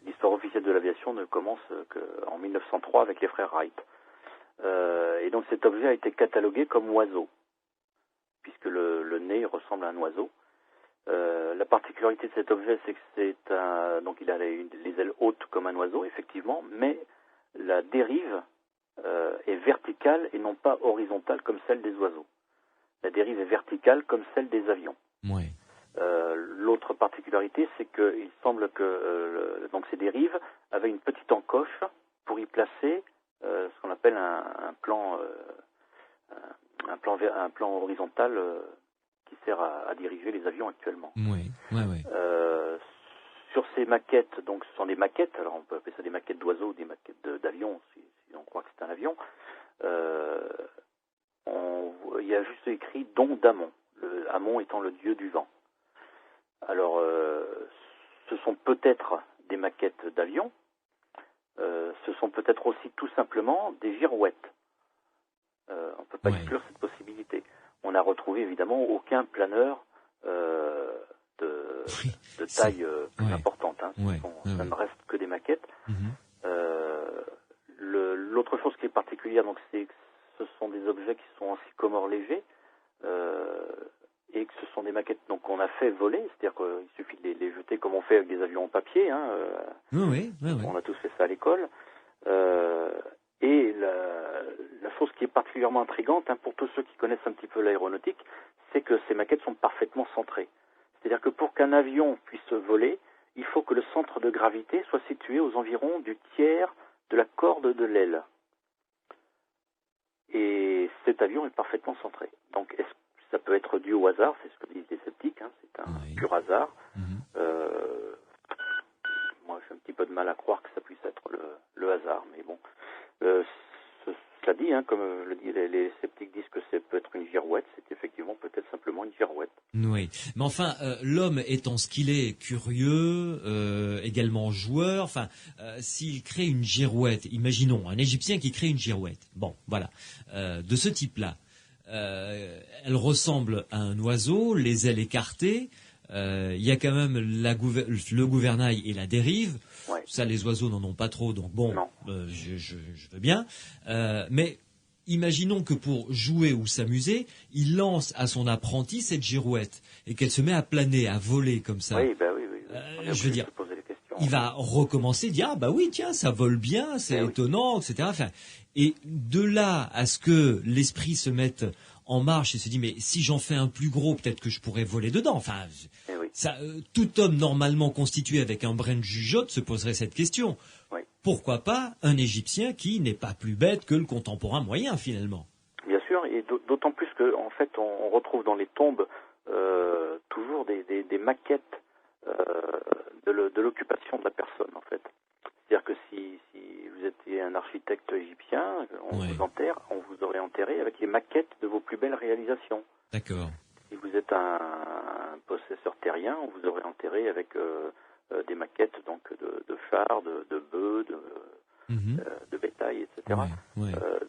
l'histoire officielle de l'aviation ne commence qu'en 1903 avec les frères Wright. Et donc cet objet a été catalogué comme oiseau, puisque le nez ressemble à un oiseau. La particularité de cet objet, c'est que donc il a les ailes hautes comme un oiseau, effectivement, mais la dérive est verticale et non pas horizontale comme celle des oiseaux. La dérive est verticale comme celle des avions. Ouais. L'autre particularité, c'est qu'il semble que donc ces dérives avaient une petite encoche pour y placer ce qu'on appelle un plan horizontal qui sert à diriger les avions actuellement. Ouais. Sur ces maquettes, donc ce sont des maquettes, alors on peut appeler ça des maquettes d'oiseaux ou des maquettes d'avions, si on croit que c'est un avion, il y a juste écrit don d'Amon, Amon étant le dieu du vent. Alors, ce sont peut-être des maquettes d'avions, ce sont peut-être aussi tout simplement des girouettes. On ne peut pas exclure cette possibilité. On n'a retrouvé évidemment aucun planeur de taille plus importante. Hein. Ça ne reste que des maquettes. L'autre chose qui est particulière, donc, c'est que ce sont des objets qui sont en sycomore léger et que ce sont des maquettes qu'on a fait voler, c'est-à-dire qu'il suffit de les jeter comme on fait avec des avions en papier. Hein, on a tous fait ça à l'école. Et la chose qui est particulièrement intrigante, hein, pour tous ceux qui connaissent un petit peu l'aéronautique, c'est que ces maquettes sont parfaitement centrées. C'est-à-dire que pour qu'un avion puisse voler, il faut que le centre de gravité soit situé aux environs du tiers de la corde de l'aile. Et cet avion est parfaitement centré. Donc, est-ce que ça peut être dû au hasard? C'est ce que disent les sceptiques, hein, c'est un pur hasard. Moi, j'ai un petit peu de mal à croire que ça puisse être le hasard, mais bon. Cela dit, hein, comme le dit, les sceptiques disent que ça peut être une girouette, c'est effectivement peut-être simplement une girouette. Oui, mais enfin, l'homme étant ce qu'il est, curieux, également joueur, enfin, s'il crée une girouette, imaginons un Égyptien qui crée une girouette, bon, voilà, de ce type-là, elle ressemble à un oiseau, les ailes écartées, il y a quand même le gouvernail et la dérive. Ouais. Ça, les oiseaux n'en ont pas trop, donc bon, je veux bien. Mais imaginons que pour jouer ou s'amuser, il lance à son apprenti cette girouette et qu'elle se met à planer, à voler comme ça. Oui. Je veux dire, il va recommencer, dire ah bah oui tiens ça vole bien, c'est étonnant, etc. Enfin, et de là à ce que l'esprit se mette en marche et se dit mais si j'en fais un plus gros peut-être que je pourrais voler dedans. Enfin, ça, tout homme normalement constitué avec un brin de jugeote se poserait cette question. Oui. Pourquoi pas un Égyptien qui n'est pas plus bête que le contemporain moyen finalement? Bien sûr, et d'autant plus que en fait on retrouve dans les tombes toujours des maquettes de l'occupation de la personne en fait. C'est-à-dire que si vous étiez un architecte égyptien, on vous aurait enterré avec les maquettes de vos plus belles réalisations. D'accord. Si vous êtes un possesseur terrien, on vous aurait enterré avec des maquettes donc de chars, de bœufs, de bétail, etc.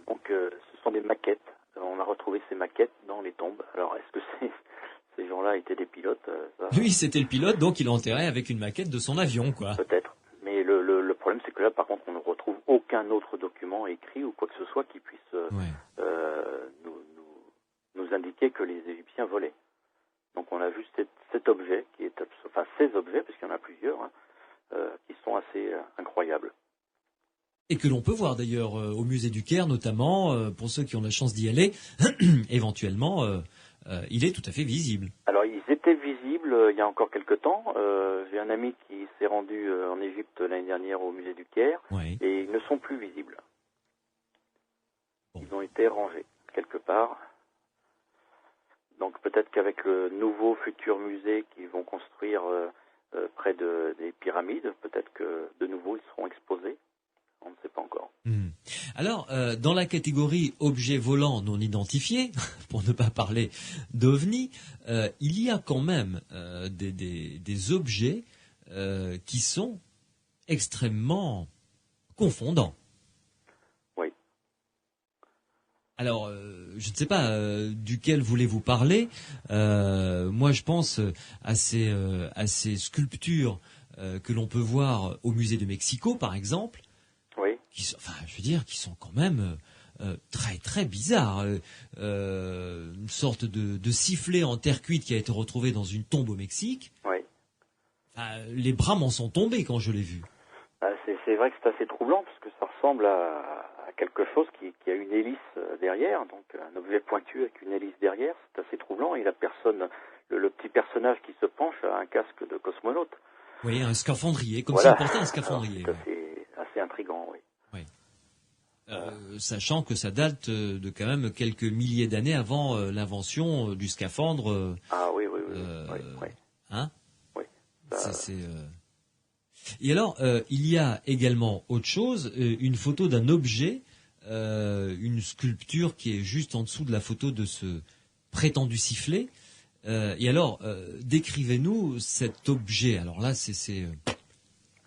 Donc ce sont des maquettes. On a retrouvé ces maquettes dans les tombes. Alors est-ce que ces gens-là étaient des pilotes? Lui, c'était le pilote, donc il enterrait avec une maquette de son avion, quoi. Peut-être. Mais le problème, c'est que là, par contre, on ne retrouve aucun autre document écrit ou quoi que ce soit qui puisse nous indiquer que les Égyptiens volaient. Donc on a juste cet objet, enfin ces objets, parce qu'il y en a plusieurs, hein, qui sont assez incroyables. Et que l'on peut voir d'ailleurs au musée du Caire, notamment, pour ceux qui ont la chance d'y aller, éventuellement, il est tout à fait visible. Alors ils étaient visibles il y a encore quelques temps. J'ai un ami qui s'est rendu en Égypte l'année dernière au musée du Caire, et ils ne sont plus visibles. Bon. Ils ont été rangés quelque part. Donc peut-être qu'avec le nouveau futur musée qu'ils vont construire près des pyramides, peut-être que de nouveau ils seront exposés. On ne sait pas encore. Alors, dans la catégorie objets volants non identifiés, pour ne pas parler d'OVNI, il y a quand même des objets qui sont extrêmement confondants. Oui. Alors, je ne sais pas duquel voulez-vous parler. Moi, je pense à ces sculptures que l'on peut voir au musée de Mexico, par exemple. Oui. Qui sont quand même très très bizarre, une sorte de sifflet en terre cuite qui a été retrouvé dans une tombe au Mexique. Oui. Les bras m'en sont tombés quand je l'ai vu. C'est vrai que c'est assez troublant parce que ça ressemble à quelque chose qui a une hélice derrière, donc un objet pointu avec une hélice derrière. C'est assez troublant et la personne, le petit personnage qui se penche a un casque de cosmonaute. Oui, un scaphandrier, comme Voilà. s'il portait un scaphandrier. Alors, c'est assez intriguant, oui. Sachant que ça date de quand même quelques milliers d'années avant l'invention du scaphandre. Ah oui. Hein? Oui. Et alors, il y a également autre chose, une photo d'un objet, une sculpture qui est juste en dessous de la photo de ce prétendu sifflet. Et alors, décrivez-nous cet objet. Alors là,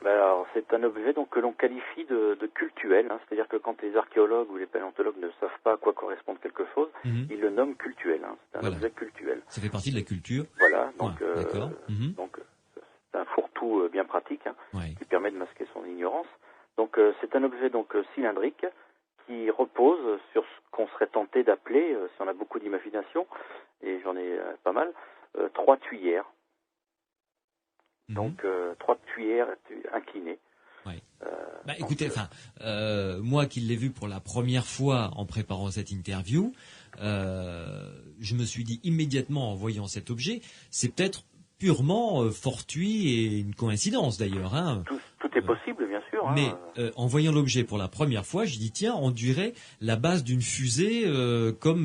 Alors, c'est un objet donc que l'on qualifie de cultuel, hein, c'est-à-dire que quand les archéologues ou les paléontologues ne savent pas à quoi correspond quelque chose, ils le nomment cultuel. Hein, c'est un objet cultuel. Ça fait partie de la culture. Voilà, donc, d'accord. Donc c'est un fourre-tout bien pratique qui permet de masquer son ignorance. Donc c'est un objet donc cylindrique qui repose sur ce qu'on serait tenté d'appeler, si on a beaucoup d'imagination, et j'en ai pas mal, 3 tuyères. Donc 3 tuyères inclinées. Écoutez, moi qui l'ai vu pour la première fois en préparant cette interview, je me suis dit immédiatement en voyant cet objet, c'est peut-être purement fortuit et une coïncidence d'ailleurs. Hein. Tout est possible, bien sûr. Mais en voyant l'objet pour la première fois, j'ai dit tiens, on dirait la base d'une fusée, comme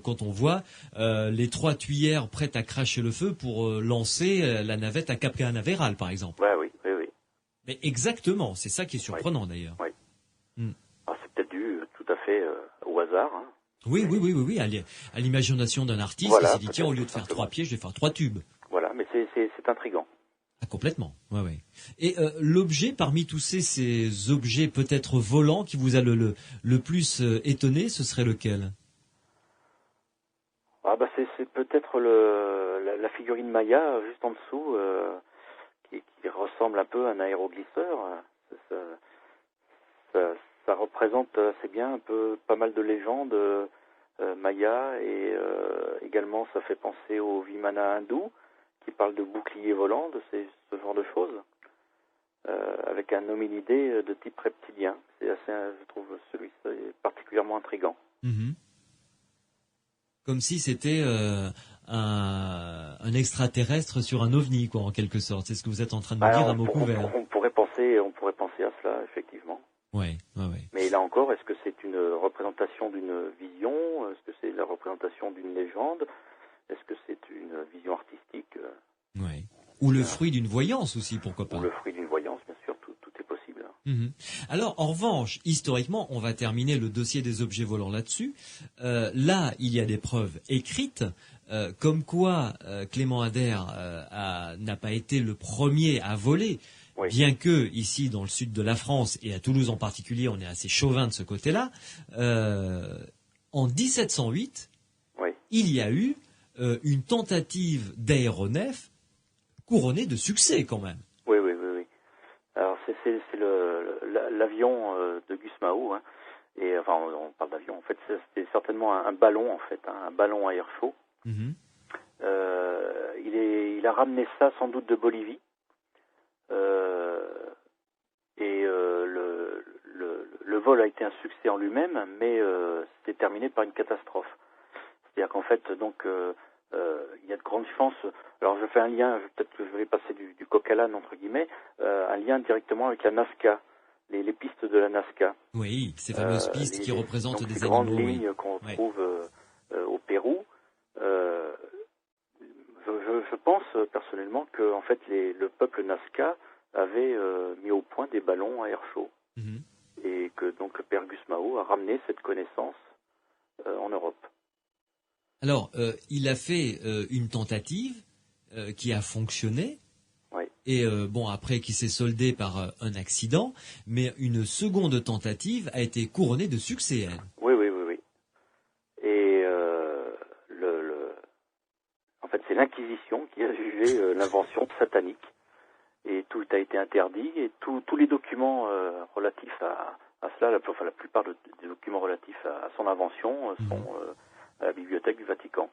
quand on voit les 3 tuyères prêtes à cracher le feu pour lancer la navette à Cap Canaveral, par exemple. Oui. Mais exactement, c'est ça qui est surprenant d'ailleurs. Oui. C'est peut-être dû tout à fait au hasard. Hein. Oui, à l'imagination d'un artiste qui s'est dit tiens, au lieu de faire 3 pieds, je vais faire 3 tubes. Voilà, mais c'est intriguant. Ah, complètement, ouais. Et l'objet, parmi tous ces objets peut-être volants qui vous a le plus étonné, ce serait lequel? C'est peut-être la figurine Maya, juste en dessous, qui ressemble un peu à un aéroglisseur. Ça représente assez bien pas mal de légendes Maya et également ça fait penser aux Vimana hindous qui parlent de boucliers volants, de ce genre de choses, avec un hominidé de type reptilien. C'est assez, je trouve, celui-ci particulièrement intriguant. Comme si c'était un extraterrestre sur un ovni, quoi, en quelque sorte. C'est ce que vous êtes en train de me dire à mot couvert. On pourrait penser à cela, effectivement. Ouais. Mais là encore, est-ce que c'est une représentation d'une vision? Est-ce que c'est la représentation d'une légende? Est-ce que c'est une vision artistique? Ou le fruit d'une voyance aussi, pourquoi pas? Ou le fruit d'une voyance, bien sûr, tout est possible. Alors, en revanche, historiquement, on va terminer le dossier des objets volants là-dessus. Là, il y a des preuves écrites, comme quoi Clément Ader n'a pas été le premier à voler. Oui. Bien que, ici, dans le sud de la France, et à Toulouse en particulier, on est assez chauvin de ce côté-là, en 1708, il y a eu une tentative d'aéronef couronnée de succès, quand même. Oui. Alors, c'est l'avion de Gusmao, hein, et enfin, on parle d'avion, en fait, c'était certainement un ballon, en fait, un ballon à air chaud. Il a ramené ça, sans doute, de Bolivie. Le vol a été un succès en lui-même, mais c'est terminé par une catastrophe. C'est-à-dire qu'en fait, donc, il y a de grandes chances. Alors, je fais un lien, peut-être que je vais passer du coq à l'âne, entre guillemets, un lien directement avec la Nazca, les pistes de la Nazca. Oui, ces fameuses pistes qui représentent donc, des ces animaux. grandes lignes qu'on trouve au Pérou. Je pense personnellement que en fait le peuple Nazca avait mis au point des ballons à air chaud et que donc le père Gusmao a ramené cette connaissance en Europe. Alors il a fait une tentative qui a fonctionné et après qui s'est soldée par un accident, mais une seconde tentative a été couronnée de succès. Elle. Oui. Et en fait, c'est l'Inquisition qui a jugé l'invention satanique. Et tout a été interdit, et tous les documents relatifs à à cela, la plupart des documents relatifs à son invention sont à la bibliothèque du Vatican.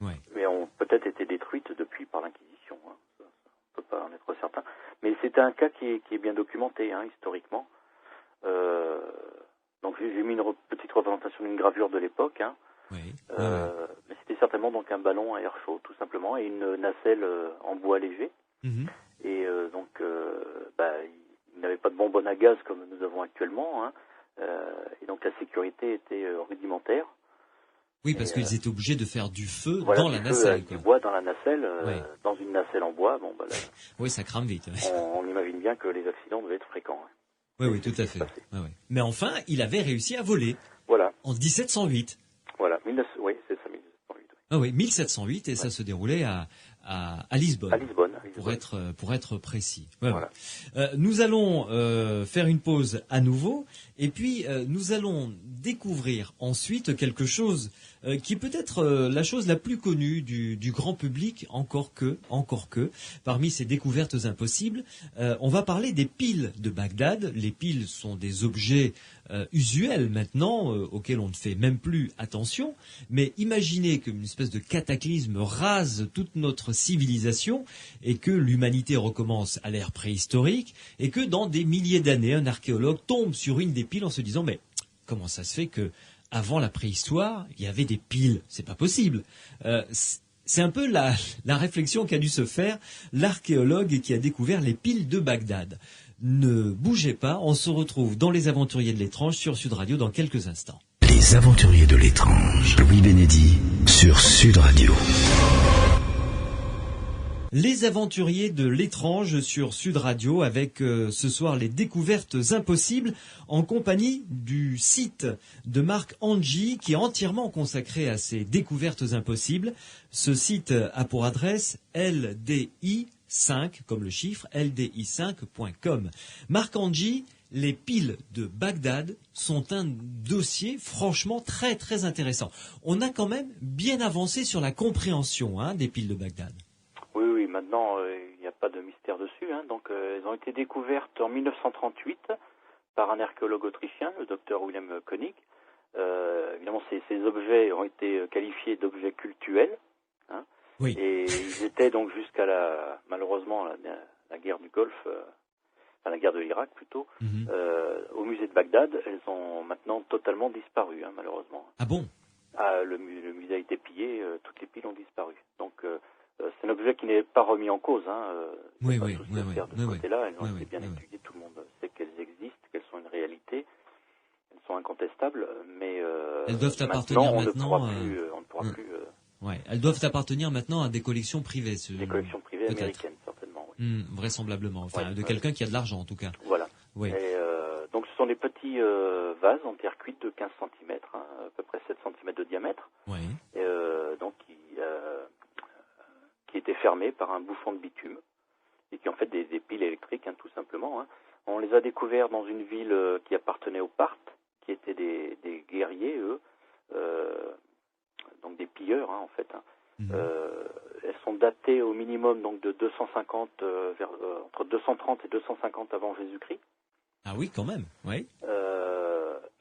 Ouais. Mais ont peut-être été détruites depuis par l'Inquisition. Hein. Ça, on peut pas en être certain. Mais c'est un cas qui est bien documenté, hein, historiquement. Donc j'ai mis une petite représentation d'une gravure de l'époque. Hein. Oui. Mais c'était certainement donc un ballon à air chaud, tout simplement, et une nacelle en bois léger. Et donc, il n'avait pas de bonbonne à gaz comme nous avons actuellement. Hein. Et donc la sécurité était rudimentaire. Oui, parce qu'ils étaient obligés de faire du feu voilà, dans la nacelle. Du bois dans la nacelle, dans une nacelle en bois. Bon, là, oui, ça crame vite. On imagine bien que les accidents devaient être fréquents. Hein. Oui, tout à fait. Ouais. Mais enfin, il avait réussi à voler. Voilà. En 1708. Voilà, oui, c'est ça, 1708. Oui. Ah oui, 1708, et ça se déroulait à Lisbonne. À Lisbonne. Pour être précis. Ouais, voilà. Ouais. Nous allons faire une pause à nouveau, et puis nous allons découvrir ensuite quelque chose qui est peut-être la chose la plus connue du grand public, encore que, parmi ces découvertes impossibles, on va parler des piles de Bagdad. Les piles sont des objets usuels maintenant, auxquels on ne fait même plus attention, mais imaginez qu'une espèce de cataclysme rase toute notre civilisation, et que l'humanité recommence à l'ère préhistorique, et que dans des milliers d'années, un archéologue tombe sur une des piles en se disant « mais comment ça se fait que avant la préhistoire, il y avait des piles? C'est pas possible !» C'est un peu la réflexion qu'a dû se faire l'archéologue qui a découvert les piles de Bagdad. Ne bougez pas, on se retrouve dans Les Aventuriers de l'étrange sur Sud Radio dans quelques instants. Les Aventuriers de l'étrange, Louis Bénédy sur Sud Radio. Les Aventuriers de l'étrange sur Sud Radio avec ce soir les découvertes impossibles en compagnie du site de Marc Angy qui est entièrement consacré à ces découvertes impossibles. Ce site a pour adresse LDI5 comme le chiffre LDI5.com. Marc Angy, les piles de Bagdad sont un dossier franchement très très intéressant. On a quand même bien avancé sur la compréhension des piles de Bagdad. Oui, maintenant, il n'y a pas de mystère dessus. Hein. Donc, elles ont été découvertes en 1938 par un archéologue autrichien, le docteur Wilhelm Koenig. Évidemment, ces objets ont été qualifiés d'objets cultuels. Hein. Oui. Et ils étaient donc jusqu'à malheureusement, la guerre du Golfe, la guerre de l'Irak plutôt, au musée de Bagdad. Elles ont maintenant totalement disparu, hein, malheureusement. Ah bon? Le musée a été pillé, toutes les piles ont disparu. Donc, c'est un objet qui n'est pas remis en cause. Hein. Oui. De ce côté-là, elles ont été bien étudiées. Tout le monde sait qu'elles existent, qu'elles sont une réalité, elles sont incontestables, mais elles doivent appartenir maintenant. On ne pourra plus. Ouais, elles doivent appartenir maintenant à des collections privées. Des collections privées américaines, certainement. Oui. Vraisemblablement. Enfin, de quelqu'un qui a de l'argent, en tout cas. Voilà. Oui. Et, donc, ce sont des petits vases en terre cuite de 15 cm, hein, à peu près 7 cm de diamètre. Oui. Donc, qui étaient fermés par un bouchon de bitume et qui ont fait des piles électriques, hein, tout simplement. Hein. On les a découverts dans une ville qui appartenait aux Parthes, qui étaient des guerriers, eux, donc des pilleurs, hein, en fait. Hein. Elles sont datées au minimum donc de 250 entre 230 et 250 avant Jésus-Christ. Ah oui, quand même. Oui.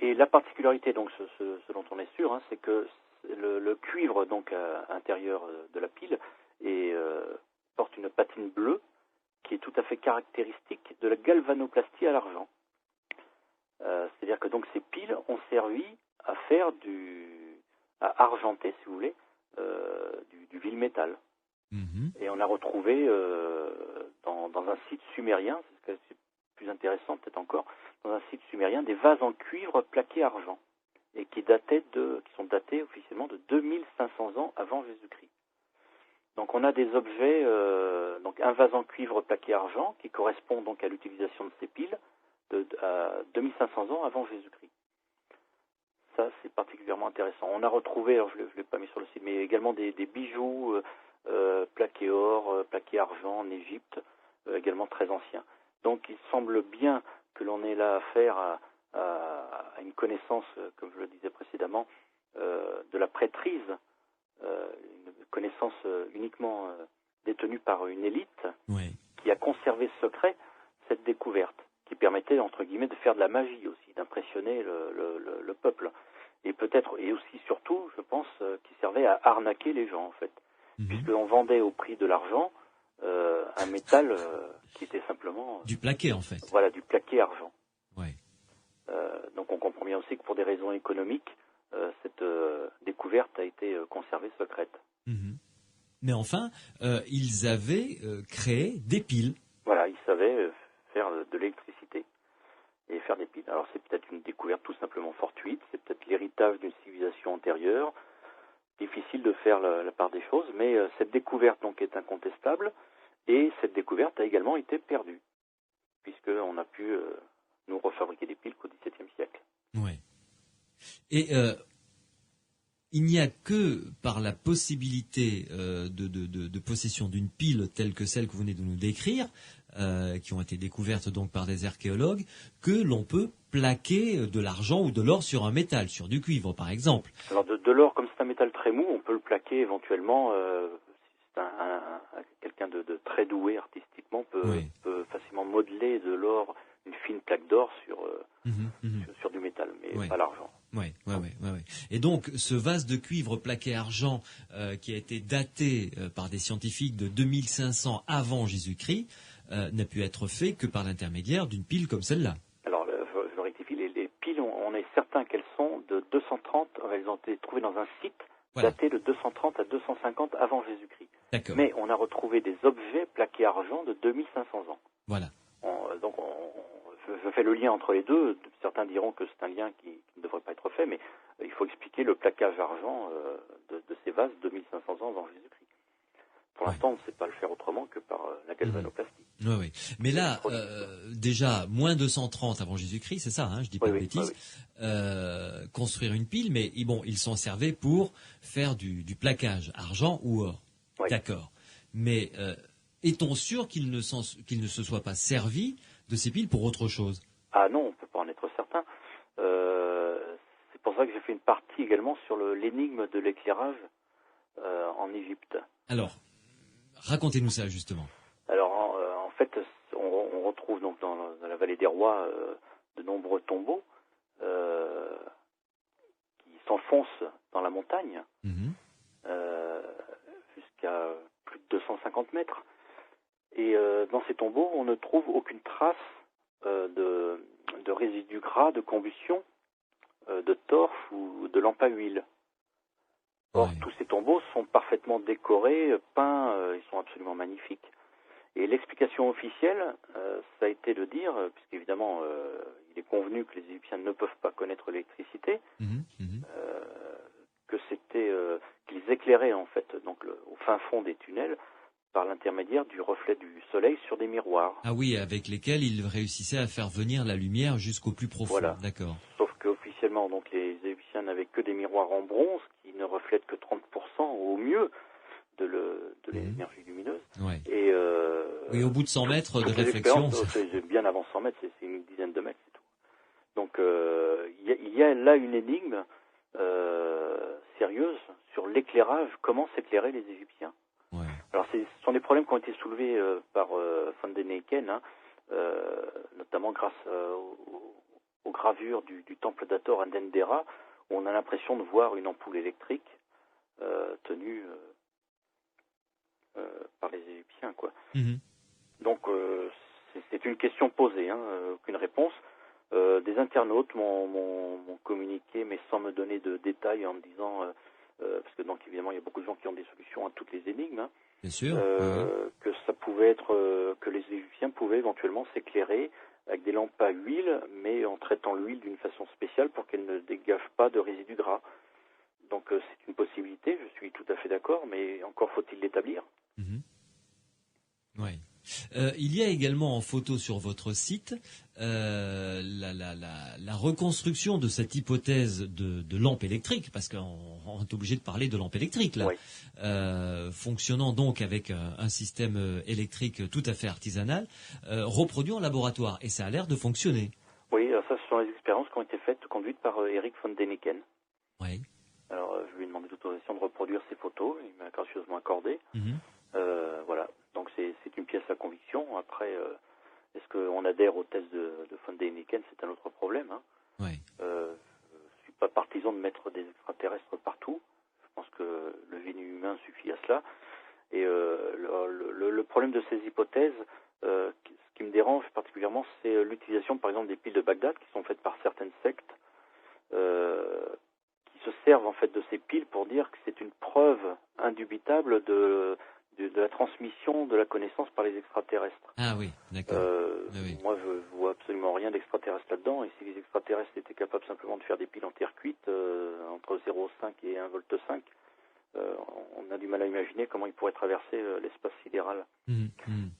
Et la particularité, donc, ce dont on est sûr, hein, c'est que le cuivre donc à l'intérieur de la pile porte une patine bleue qui est tout à fait caractéristique de la galvanoplastie à l'argent. C'est-à-dire que donc ces piles ont servi à faire à argenter, si vous voulez, du vil métal. Et on a retrouvé dans un site sumérien, c'est plus intéressant peut-être encore, dans un site sumérien, des vases en cuivre plaqués argent et qui sont datés officiellement de 2500 ans avant Jésus-Christ. Donc on a des objets, donc un vase en cuivre plaqué argent qui correspond donc à l'utilisation de ces piles à 2500 ans avant Jésus-Christ. Ça c'est particulièrement intéressant. On a retrouvé, alors je ne l'ai pas mis sur le site, mais également des bijoux plaqués or, plaqués argent en Égypte, également très anciens. Donc il semble bien que l'on ait là affaire à une connaissance, comme je le disais précédemment, de la prêtrise, une connaissance uniquement détenue par une élite qui a conservé secret cette découverte, qui permettait, entre guillemets, de faire de la magie aussi, d'un impressionner le peuple. Et peut-être, et aussi surtout, je pense, qu'il servait à arnaquer les gens, en fait. Puisqu'on vendait au prix de l'argent un métal qui était simplement... Du plaqué, en fait. Voilà, du plaqué argent. Ouais. Donc on comprend bien aussi que pour des raisons économiques, cette découverte a été conservée secrète. Mais enfin, ils avaient créé des piles. Voilà, ils savaient faire de l'électricité et faire des piles. Alors c'est peut-être une découverte tout simplement fortuite, c'est peut-être l'héritage d'une civilisation antérieure. Difficile de faire la part des choses, mais cette découverte donc est incontestable, et cette découverte a également été perdue, puisqu'on a pu nous refabriquer des piles qu'au XVIIe siècle. Ouais. Et il n'y a que par la possibilité de possession d'une pile telle que celle que vous venez de nous décrire, qui ont été découvertes donc par des archéologues, que l'on peut plaquer de l'argent ou de l'or sur un métal, sur du cuivre par exemple. Alors de l'or, comme c'est un métal très mou, on peut le plaquer éventuellement. Si c'est quelqu'un de très doué artistiquement peut facilement modeler de l'or, une fine plaque d'or sur du métal, mais pas l'argent. Ouais. Et donc, ce vase de cuivre plaqué argent qui a été daté par des scientifiques de 2500 avant Jésus-Christ n'a pu être fait que par l'intermédiaire d'une pile comme celle-là. Alors, je rectifie, les piles, on est certain qu'elles sont de 230, elles ont été trouvées dans un site daté de 230 à 250 avant Jésus-Christ. D'accord. Mais on a retrouvé des objets plaqués argent de 2500 ans. Voilà. Je fais le lien entre les deux. Certains diront que c'est un lien qui ne devrait pas être fait, mais il faut expliquer le plaquage argent de ces vases 2500 ans avant Jésus-Christ. Pour l'instant, on ne sait pas le faire autrement que par la galvanoplastie. Oui. Mais là, déjà, moins 230 avant Jésus-Christ, c'est ça, hein, je dis pas de bêtises, construire une pile, mais bon, ils s'en servaient pour faire du plaquage, argent ou or. Oui. D'accord. Mais est-on sûr qu'ils ne se soient pas servis de ces piles pour autre chose? Ah non, on ne peut pas en être certain. C'est pour ça que j'ai fait une partie également sur l'énigme de l'éclairage en Égypte. Alors, racontez-nous ça justement. Alors, en fait, on retrouve donc dans la vallée des rois de nombreux tombeaux qui s'enfoncent dans la montagne jusqu'à plus de 250 mètres. Et dans ces tombeaux, on ne trouve aucune trace de résidus gras, de combustion, de torfe ou de lampe à huile. Or, tous ces tombeaux sont parfaitement décorés, peints, ils sont absolument magnifiques. Et l'explication officielle, ça a été de dire, puisqu'évidemment, il est convenu que les Égyptiens ne peuvent pas connaître l'électricité, que c'était qu'ils éclairaient en fait, donc au fin fond des tunnels, par l'intermédiaire du reflet du soleil sur des miroirs. Ah oui, avec lesquels ils réussissaient à faire venir la lumière jusqu'au plus profond. Voilà. D'accord. Sauf qu'officiellement, donc, les Égyptiens n'avaient que des miroirs en bronze qui ne reflètent que 30% au mieux de l'énergie lumineuse. Ouais. Et oui, au bout de 100 mètres de réflexion. C'est bien avant 100 mètres, c'est une dizaine de mètres, c'est tout. Donc il y a là une énigme sérieuse sur l'éclairage, comment s'éclairaient les Égyptiens. Ouais. Alors ce sont des problèmes qui ont été soulevés par Van Däniken, notamment grâce aux gravures du temple d'Hathor à Dendera, où on a l'impression de voir une ampoule électrique tenue par les Égyptiens, quoi. Donc c'est une question posée, aucune réponse. Des internautes m'ont communiqué, mais sans me donner de détails, en me disant parce que donc évidemment il y a beaucoup de gens qui ont des solutions à toutes les énigmes. Bien sûr. Que ça pouvait être que les Égyptiens pouvaient éventuellement s'éclairer avec des lampes à huile, mais en traitant l'huile d'une façon spéciale pour qu'elle ne dégage pas de résidus gras. Donc c'est une possibilité, je suis tout à fait d'accord, mais encore faut-il l'établir. Oui. Il y a également en photo sur votre site la reconstruction de cette hypothèse de lampe électrique, parce qu'on est obligé de parler de lampe électrique là, fonctionnant donc avec un système électrique tout à fait artisanal, reproduit en laboratoire, et ça a l'air de fonctionner. Oui, ça ce sont les expériences qui ont été conduites par Eric Van Däniken. Oui. Alors je lui ai demandé l'autorisation de reproduire ces photos, il m'a gracieusement accordé. Voilà. Donc c'est une pièce à conviction. Après, est-ce qu'on adhère aux thèses de Van Däniken, c'est un autre problème. Je suis pas partisan de mettre des extraterrestres partout. Je pense que le génie humain suffit à cela. Et le problème de ces hypothèses, ce qui me dérange particulièrement, c'est l'utilisation, par exemple, des piles de Bagdad qui sont faites par certaines sectes, qui se servent en fait de ces piles pour dire que c'est une preuve indubitable de la transmission de la connaissance par les extraterrestres. Ah oui, d'accord. Oui. Moi, je vois absolument rien d'extraterrestre là-dedans. Et si les extraterrestres étaient capables simplement de faire des piles en terre cuite entre 0,5 et 1,5 V, on a du mal à imaginer comment ils pourraient traverser l'espace sidéral.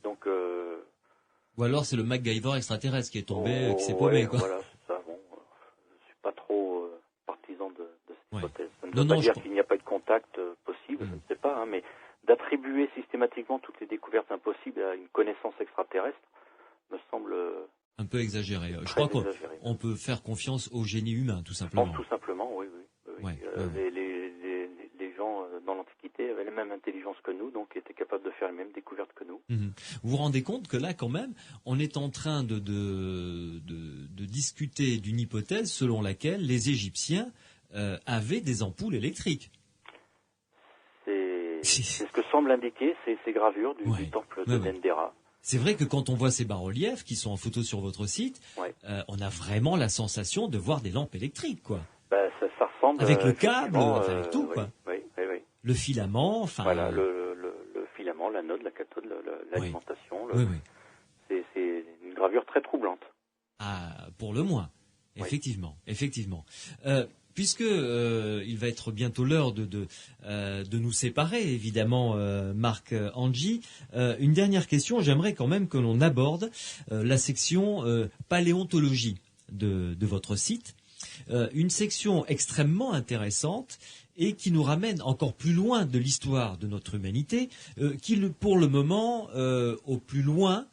Donc, ou alors c'est le MacGyver extraterrestre qui est tombé, qui s'est paumé, quoi. Voilà, c'est ça. Bon, je suis pas trop partisan de cette hypothèse. Ça ne veut pas dire qu'il n'y a pas de contact possible, je ne sais pas, hein, mais d'attribuer systématiquement toutes les découvertes impossibles à une connaissance extraterrestre me semble un peu exagéré. Je crois qu'on peut faire confiance au génie humain, tout simplement. Je pense tout simplement, oui. Les gens dans l'Antiquité avaient la même intelligence que nous, donc étaient capables de faire les mêmes découvertes que nous. Vous vous rendez compte que là, quand même, on est en train de discuter d'une hypothèse selon laquelle les Égyptiens avaient des ampoules électriques. C'est ce que semblent indiquer ces gravures du temple de Dendera. C'est vrai que quand on voit ces bas-reliefs qui sont en photo sur votre site, on a vraiment la sensation de voir des lampes électriques, quoi. Ça ressemble avec le câble, avec tout, quoi. Oui. Le filament, enfin. Voilà, le filament, l'anode, la cathode, l'alimentation. C'est une gravure très troublante. Ah, pour le moins. Effectivement. Puisque il va être bientôt l'heure de nous séparer, évidemment, Marc Angy, une dernière question. J'aimerais quand même que l'on aborde la section paléontologie de votre site. Une section extrêmement intéressante et qui nous ramène encore plus loin de l'histoire de notre humanité, qui pour le moment, au plus loin,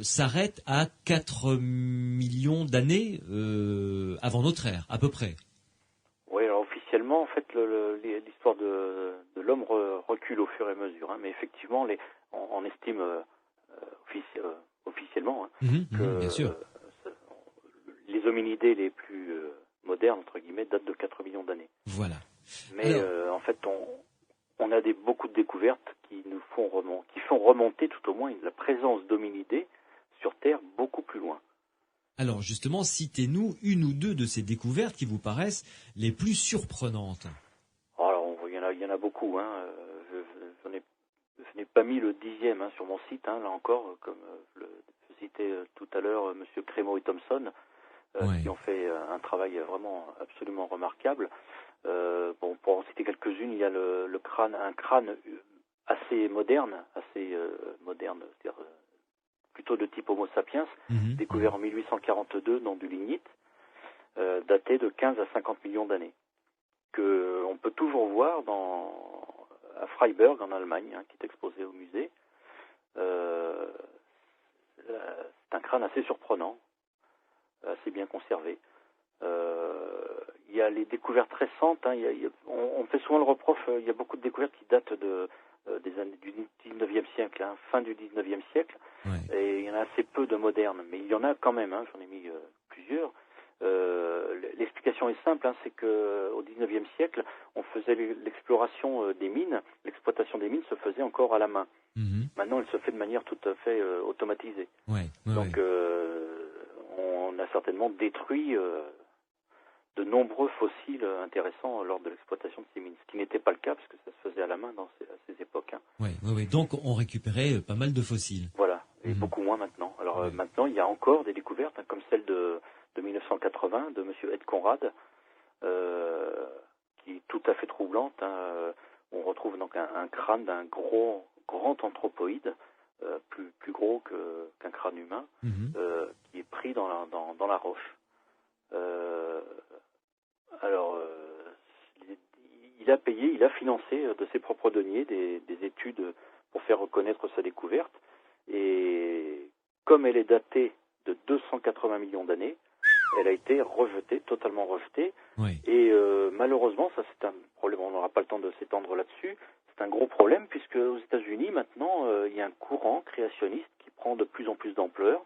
s'arrête à 4 millions d'années avant notre ère, à peu près. Oui, alors officiellement, en fait, l'histoire de l'homme recule au fur et à mesure, hein, mais effectivement, on estime officiellement que bien sûr. Les hominidés les plus modernes, entre guillemets, datent de 4 millions d'années. Voilà. Mais en fait, on a beaucoup de découvertes qui font remonter tout au moins la présence d'hominidés sur Terre beaucoup plus loin. Alors justement, citez-nous une ou deux de ces découvertes qui vous paraissent les plus surprenantes. Alors, il y en a beaucoup. Hein. Je n'ai pas mis le 10e sur mon site, là encore, comme je citais tout à l'heure, M. Crémeau et Thomson, qui ont fait un travail vraiment absolument remarquable. Pour en citer quelques-unes, il y a un crâne assez moderne, c'est-à-dire plutôt de type Homo sapiens, découvert en 1842 dans du lignite, daté de 15 à 50 millions d'années, que on peut toujours voir à Freiberg en Allemagne, qui est exposé au musée. C'est un crâne assez surprenant, assez bien conservé. Il y a les découvertes récentes. On fait souvent le reproche. Il y a beaucoup de découvertes qui datent des années du 19e siècle, fin du 19e siècle. Et il y en a assez peu de modernes, mais il y en a quand même. J'en ai mis plusieurs. L'explication est simple, c'est que au 19e siècle, on faisait l'exploration des mines. L'exploitation des mines se faisait encore à la main. Maintenant, elle se fait de manière tout à fait automatisée. Donc, on a certainement détruit de nombreux fossiles intéressants lors de l'exploitation de ces mines, ce qui n'était pas le cas parce que ça se faisait à la main à ces époques. Donc on récupérait pas mal de fossiles. Voilà, et beaucoup moins maintenant. Alors maintenant, il y a encore des découvertes, comme celle de 1980 de M. Ed Conrad, qui est tout à fait troublante. On retrouve donc un crâne d'un grand anthropoïde, plus gros qu'un crâne humain, qui est pris dans la roche. Il a financé de ses propres deniers des études pour faire reconnaître sa découverte. Et comme elle est datée de 280 millions d'années, elle a été totalement rejetée. Et malheureusement, ça c'est un problème, on n'aura pas le temps de s'étendre là-dessus, c'est un gros problème puisque aux États-Unis, maintenant, il y a un courant créationniste qui prend de plus en plus d'ampleur.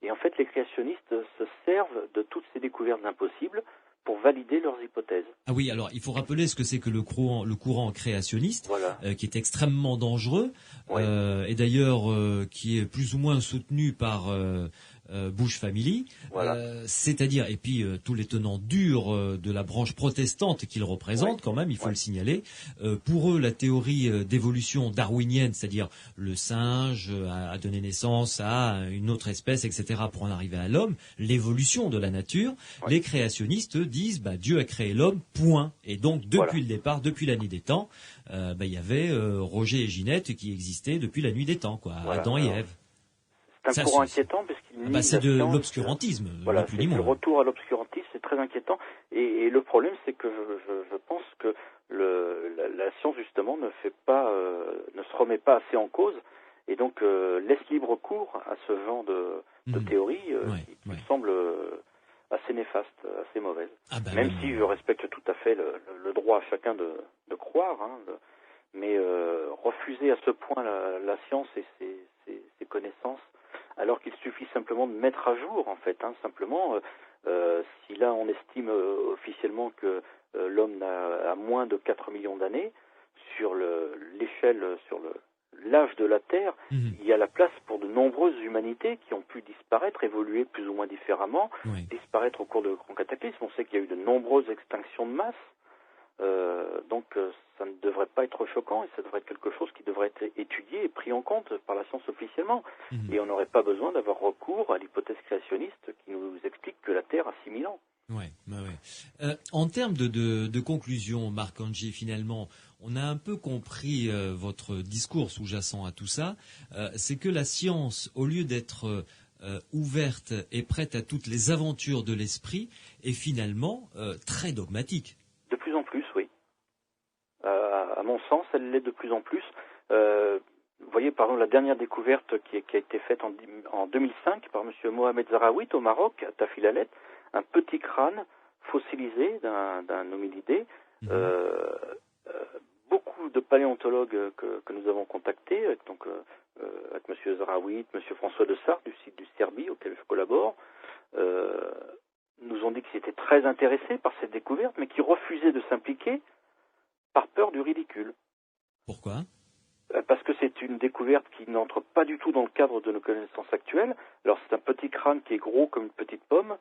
Et en fait, les créationnistes créationnistes se servent de toutes ces découvertes impossibles pour valider leurs hypothèses. Ah oui, alors il faut rappeler ce que c'est que le courant créationniste, Voilà. qui est extrêmement dangereux, Oui. et d'ailleurs qui est plus ou moins soutenu par Bush Family, Voilà. c'est-à-dire, et puis tous les tenants durs de la branche protestante qu'ils représentent, quand même, il faut le signaler. Pour eux, la théorie d'évolution darwinienne, c'est-à-dire le singe a donné naissance à une autre espèce, etc., pour en arriver à l'homme, l'évolution de la nature, les créationnistes disent Dieu a créé l'homme, point. Et donc, depuis le départ, depuis la nuit des temps, il y avait Roger et Ginette qui existaient depuis la nuit des temps, quoi, Adam et Ève. C'est un courant inquiétant parce qu'il nie c'est la de science. l'obscurantisme. Voilà, c'est le retour à l'obscurantisme, c'est très inquiétant. Et le problème, c'est que je pense que la science justement ne se remet pas assez en cause et donc laisse libre cours à ce genre de théorie qui me semble assez néfaste, assez mauvaise. Même si je respecte tout à fait le droit à chacun de croire, mais refuser à ce point la science et ses connaissances, alors qu'il suffit simplement de mettre à jour, en fait. Simplement, si là on estime officiellement que l'homme a moins de 4 millions d'années, sur l'échelle, sur l'âge de la Terre, il y a la place pour de nombreuses humanités qui ont pu disparaître, évoluer plus ou moins différemment, disparaître au cours de grands cataclysmes. On sait qu'il y a eu de nombreuses extinctions de masse. Donc ça ne devrait pas être choquant et ça devrait être quelque chose qui devrait être étudié et pris en compte par la science officiellement. Et on n'aurait pas besoin d'avoir recours à l'hypothèse créationniste qui nous explique que la Terre a 6000 ans. En termes de conclusion, Marc-Angy, finalement, on a un peu compris votre discours sous-jacent à tout ça. C'est que la science, au lieu d'être ouverte et prête à toutes les aventures de l'esprit, est finalement très dogmatique. De plus en plus, oui. À mon sens, elle l'est de plus en plus. Vous voyez, par exemple, la dernière découverte qui a été faite en 2005 par M. Mohamed Zarawit au Maroc, à Tafilalet, un petit crâne fossilisé d'un hominidé. Beaucoup de paléontologues que nous avons contactés, avec M. Zarawit, M. François de Sarthe du site du Serbie, auquel je collabore, nous ont dit qu'ils étaient très intéressés par cette découverte, mais qui refusaient de s'impliquer par peur du ridicule. Pourquoi ? Parce que c'est une découverte qui n'entre pas du tout dans le cadre de nos connaissances actuelles. Alors c'est un petit crâne qui est gros comme une petite pomme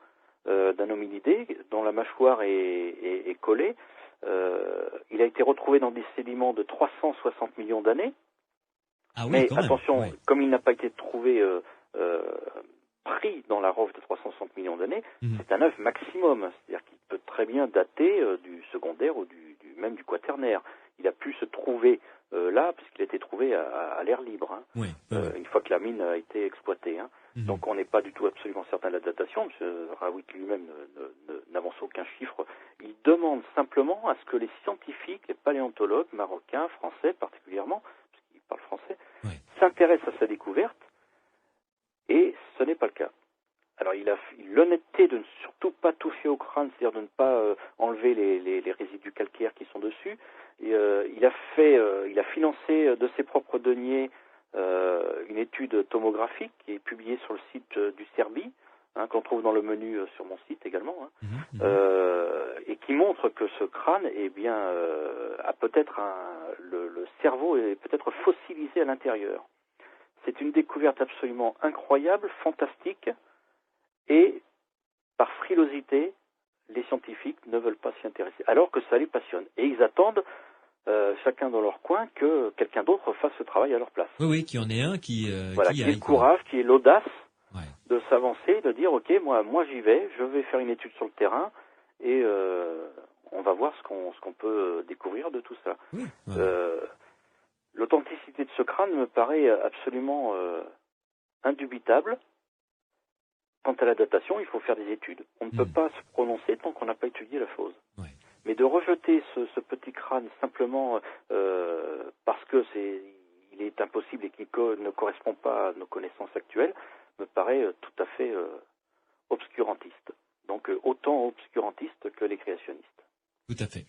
d'un hominidé, dont la mâchoire est collée. Il a été retrouvé dans des sédiments de 360 millions d'années. Mais attention, comme il n'a pas été trouvé pris dans la roche de 360 millions d'années, c'est un œuf maximum. C'est-à-dire qu'il peut très bien dater du secondaire ou même du quaternaire. Il a pu se trouver là, puisqu'il a été trouvé à l'air libre, une fois que la mine a été exploitée. Donc on n'est pas du tout absolument certain de la datation. M. Raoult lui-même n'avance aucun chiffre. Il demande simplement à ce que les scientifiques, les paléontologues marocains, français particulièrement, puisqu'ils parlent français, s'intéressent à sa découverte, et ce n'est pas le cas. Alors il a l'honnêteté de ne surtout pas toucher au crâne, c'est-à-dire de ne pas enlever les résidus calcaires qui sont dessus. Et, il a financé de ses propres deniers une étude tomographique qui est publiée sur le site du Serbie, qu'on trouve dans le menu sur mon site également, et qui montre que ce crâne a peut-être le cerveau est peut-être fossilisé à l'intérieur. C'est une découverte absolument incroyable, fantastique. Et par frilosité, les scientifiques ne veulent pas s'y intéresser, alors que ça les passionne. Et ils attendent, chacun dans leur coin, que quelqu'un d'autre fasse ce travail à leur place. Oui, qu'il y en ait un qui ait le courage, qui ait l'audace de s'avancer, de dire, ok, moi j'y vais, je vais faire une étude sur le terrain, et on va voir ce qu'on peut découvrir de tout ça. L'authenticité de ce crâne me paraît absolument indubitable. Quant à la datation, il faut faire des études. On ne peut pas se prononcer tant qu'on n'a pas étudié la chose. Mais de rejeter ce petit crâne simplement parce que il est impossible et qu'il ne correspond pas à nos connaissances actuelles, me paraît tout à fait obscurantiste. Donc autant obscurantiste que les créationnistes. Tout à fait.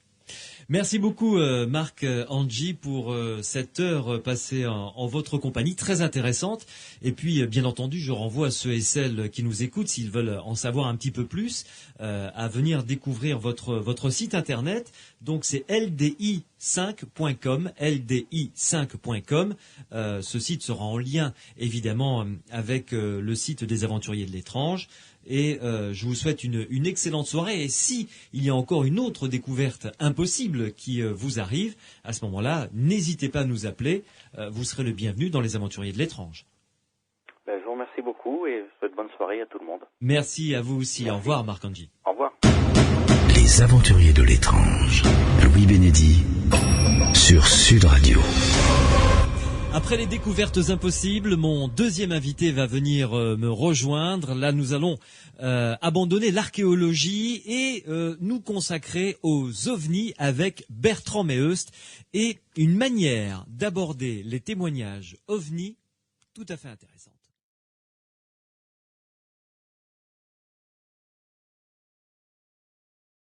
Merci beaucoup Marc Angy pour cette heure passée en votre compagnie, très intéressante. Et puis bien entendu, je renvoie à ceux et celles qui nous écoutent, s'ils veulent en savoir un petit peu plus, à venir découvrir votre site internet. Donc c'est ldi5.com, ldi5.com. Ce site sera en lien évidemment avec le site des Aventuriers de l'étrange. Et je vous souhaite une excellente soirée. Et si il y a encore une autre découverte impossible qui vous arrive, à ce moment-là, n'hésitez pas à nous appeler. Vous serez le bienvenu dans les Aventuriers de l'étrange. Je vous remercie beaucoup et je souhaite bonne soirée à tout le monde. Merci à vous aussi. Merci. Au revoir Marc Angy. Au revoir. Les Aventuriers de l'étrange. Louis Bénédy sur Sud Radio. Après les découvertes impossibles, mon deuxième invité va venir me rejoindre. Là, nous allons abandonner l'archéologie et nous consacrer aux ovnis avec Bertrand Meust et une manière d'aborder les témoignages ovnis tout à fait intéressante.